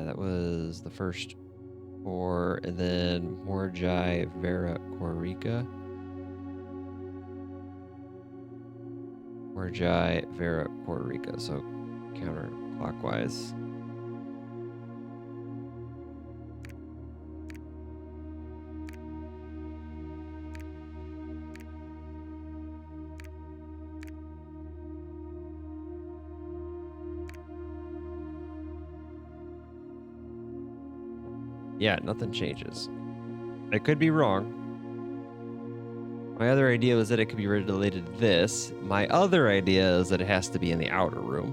That was the first 4, and then Morjai, Vera, Corica. Morjai, Vera, Corica. So counterclockwise. Yeah, nothing changes. I could be wrong. My other idea was that it could be related to this. My other idea is that it has to be in the outer room.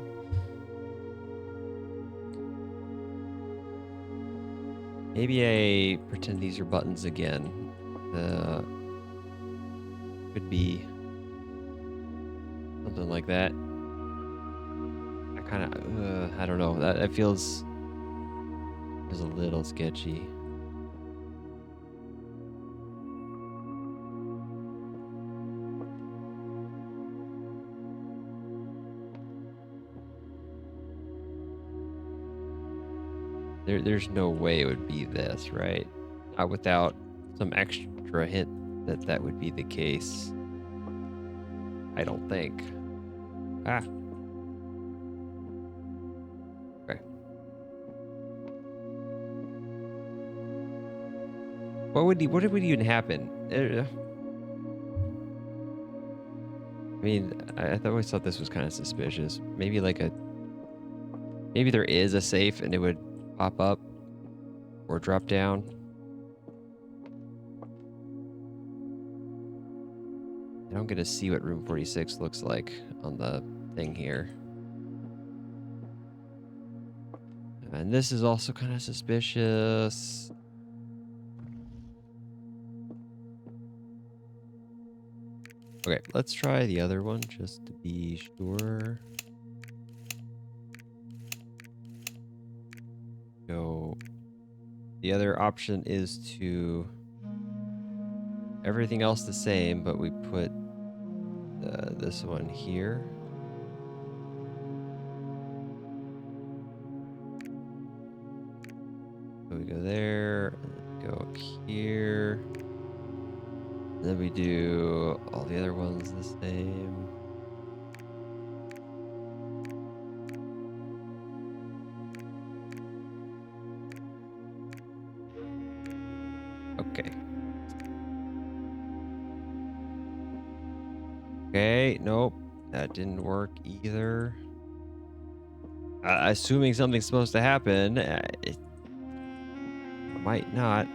Maybe I pretend these are buttons again. Could be something like that. I don't know. That feels a little sketchy. There's no way it would be this, right? Not without some extra hint that that would be the case. I don't think. Ah. Okay. What would even happen? I mean, I always thought this was kind of suspicious. Maybe like maybe there is a safe and it would pop up or drop down. I don't get to see what room 46 looks like on the thing here. And this is also kind of suspicious. Okay, let's try the other one just to be sure. Go. The other option is to everything else the same, but we put this one here. So we go there, and go up here. And then we do all the other ones the same. Okay. Okay, nope. That didn't work either. Assuming something's supposed to happen, it might not.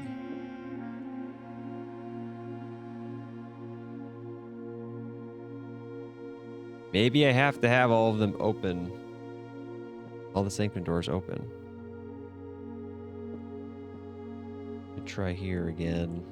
Maybe I have to have all of them open. All the sanctum doors open. Try here again.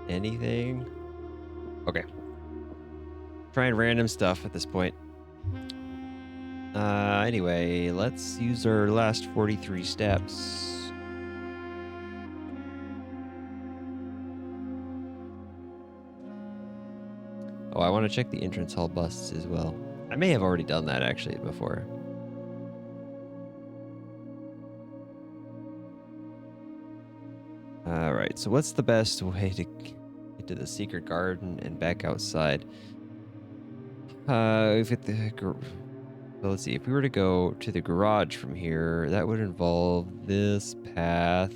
Anything? Okay. Trying random stuff at this point. Anyway, let's use our last 43 steps. Oh, I want to check the entrance hall busts as well. I may have already done that actually before. All right, so what's the best way to get to the secret garden and back outside? If it well, let's see. If we were to go to the garage from here, that would involve this path.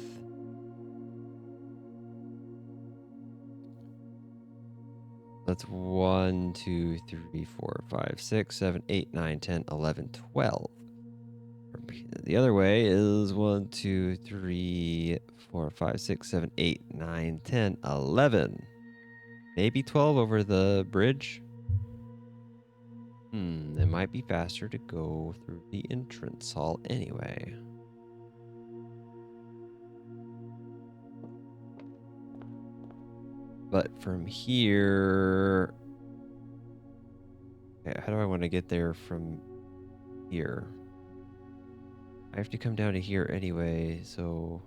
That's 1, 2, 3, 4, 5, 6, 7, 8, 9, 10, 11, 12. The other way is 1, 2, 3, 4, 5, 6, 7, 8, 9, 10, 11. Maybe 12 over the bridge. It might be faster to go through the entrance hall anyway. But from here... Okay, how do I want to get there from here? I have to come down to here anyway, so...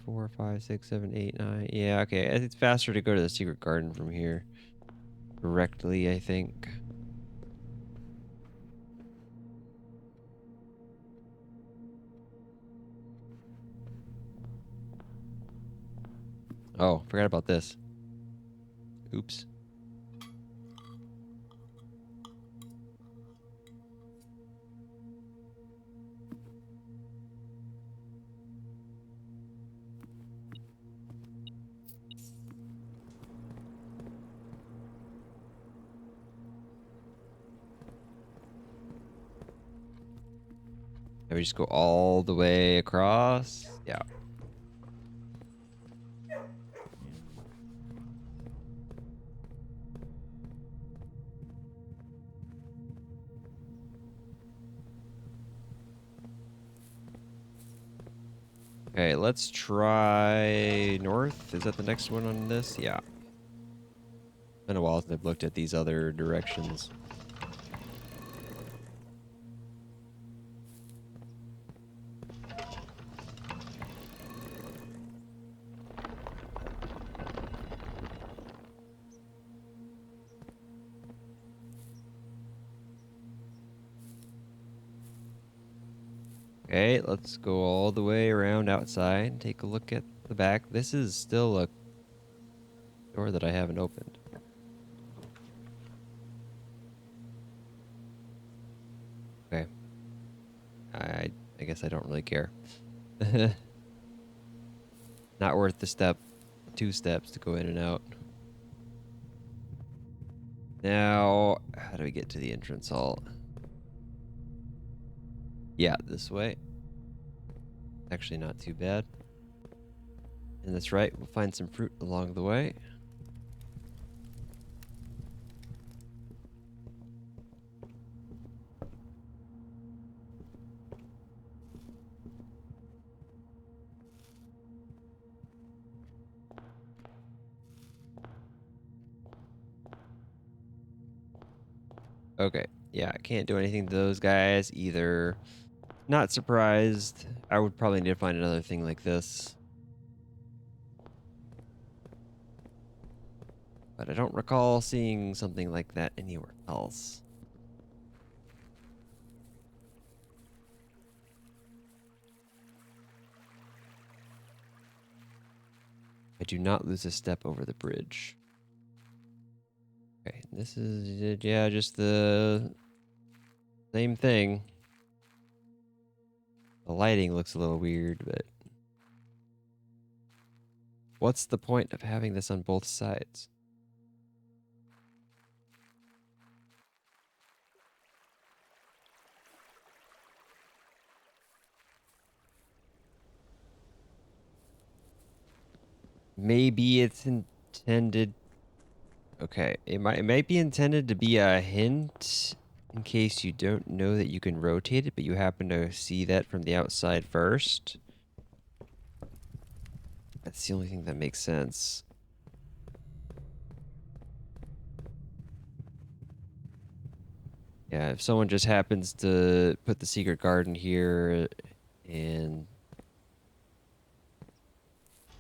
4, 5, 6, 7, 8, 9. Yeah, okay. It's faster to go to the secret garden from here. Directly, I think. Oh, forgot about this. Oops. And we just go all the way across? Yeah. Okay, let's try north. Is that the next one on this? Yeah. Been a while since I've looked at these other directions. Okay, let's go all the way around outside. Take a look at the back. This is still a door that I haven't opened. Okay. I guess I don't really care. Not worth the step. 2 steps to go in and out. Now, how do we get to the entrance hall? Yeah, this way. Actually not too bad. And that's right, we'll find some fruit along the way. Okay, yeah, I can't do anything to those guys either. Not surprised. I would probably need to find another thing like this. But I don't recall seeing something like that anywhere else. I do not lose a step over the bridge. Okay, this is, yeah, just the same thing. The lighting looks a little weird, but what's the point of having this on both sides? Maybe it's intended. Okay, it might be intended to be a hint in case you don't know that you can rotate it, but you happen to see that from the outside first. That's the only thing that makes sense. Yeah, if someone just happens to put the secret garden here and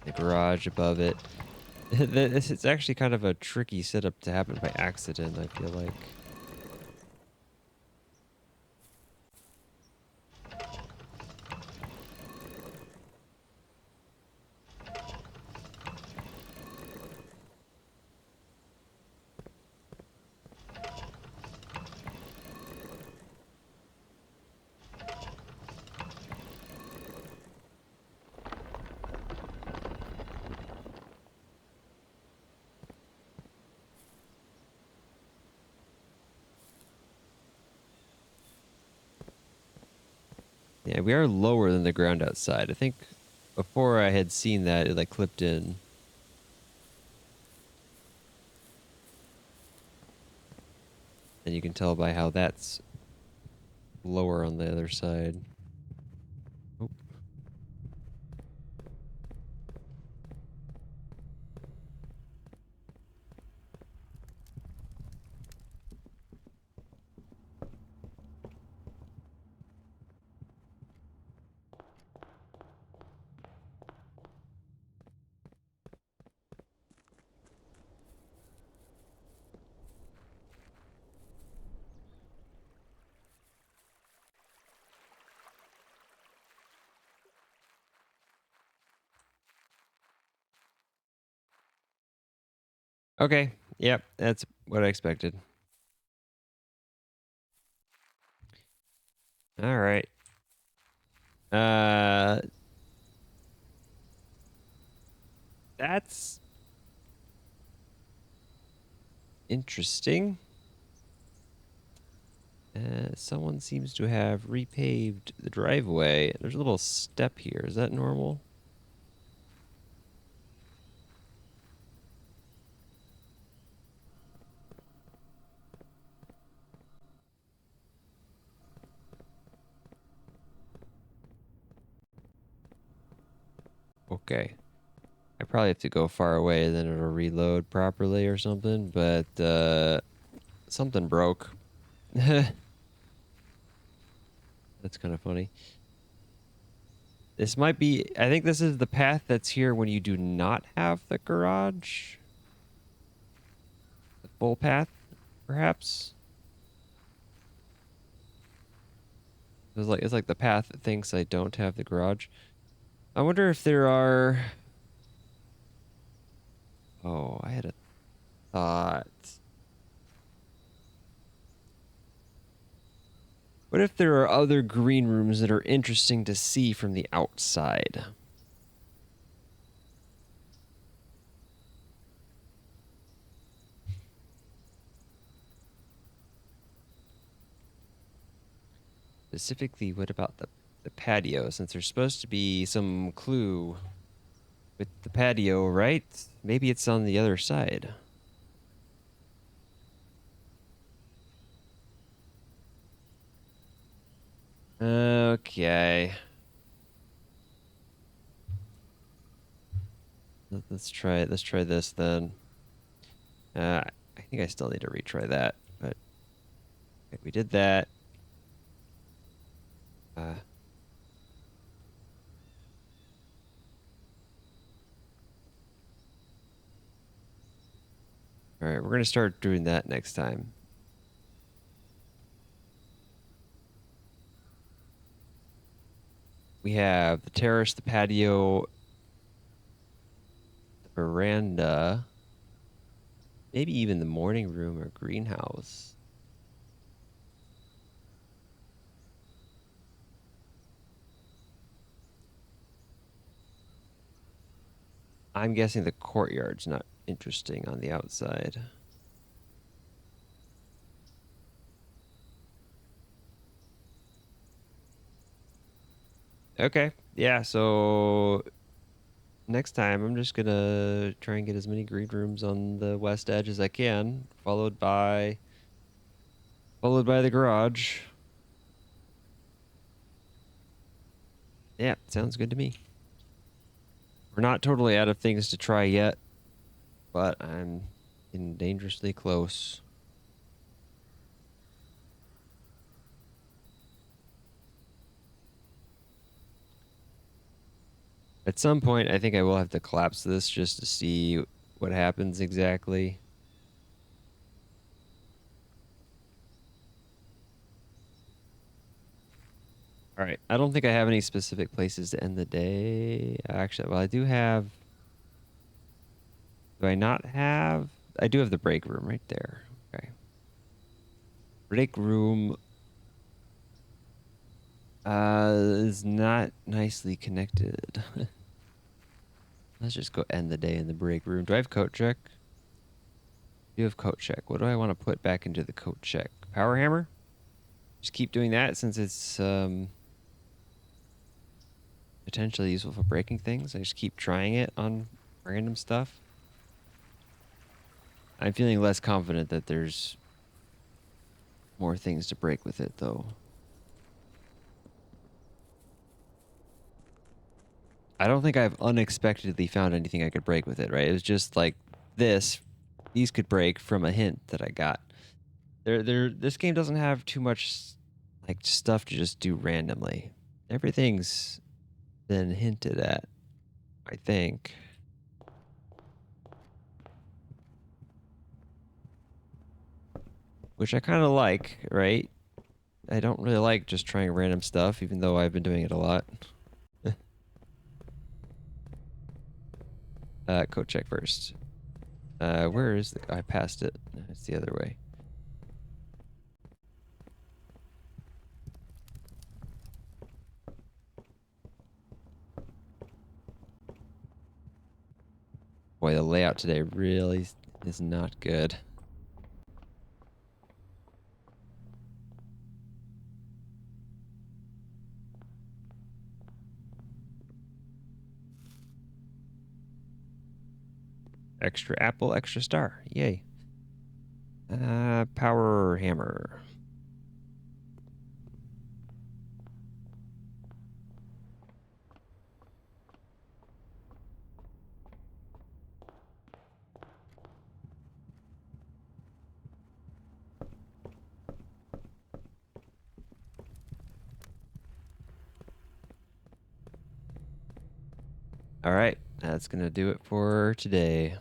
the garage above it, it's actually kind of a tricky setup to happen by accident, I feel like. Yeah, we are lower than the ground outside. I think before I had seen that, it like clipped in. And you can tell by how that's lower on the other side. Oh. Okay. Yep, that's what I expected. All right. Uh, that's interesting. Someone seems to have repaved the driveway. There's a little step here. Is that normal? Okay. I probably have to go far away, then it'll reload properly or something, but something broke. That's kind of funny. This might be, I think this is the path that's here when you do not have the garage. The full path, perhaps. It's like the path that thinks I don't have the garage. I wonder if there are... Oh, I had a thought. What if there are other green rooms that are interesting to see from the outside? Specifically, what about the patio? Since there's supposed to be some clue with the patio, right? Maybe it's on the other side. Okay. Let's try it. Let's try this then. I think I still need to retry that, but okay, we did that. Uh, all right, we're gonna start doing that next time. We have the terrace, the patio, the veranda, maybe even the morning room or greenhouse. I'm guessing the courtyard's not interesting on the outside. Okay, yeah, so next time I'm just gonna try and get as many green rooms on the west edge as I can, followed by the garage. Yeah, sounds good to me. We're not totally out of things to try yet, but I'm getting dangerously close. At some point, I think I will have to collapse this just to see what happens exactly. All right. I don't think I have any specific places to end the day. Actually, well, I do have. Do I not have? I do have the break room right there. Okay. Break room is not nicely connected. Let's just go end the day in the break room. Do I have coat check? I do have coat check. What do I want to put back into the coat check? Power hammer? Just keep doing that since it's potentially useful for breaking things. I just keep trying it on random stuff. I'm feeling less confident that there's more things to break with it, though. I don't think I've unexpectedly found anything I could break with it, right? It was just like this. These could break from a hint that I got. This game doesn't have too much like stuff to just do randomly. Everything's been hinted at, I think. Which I kind of like, right? I don't really like just trying random stuff, even though I've been doing it a lot. Code check first. Where is the... I passed it. It's the other way. Boy, the layout today really is not good. Extra apple, extra star. Yay. Power hammer. All right, that's gonna do it for today.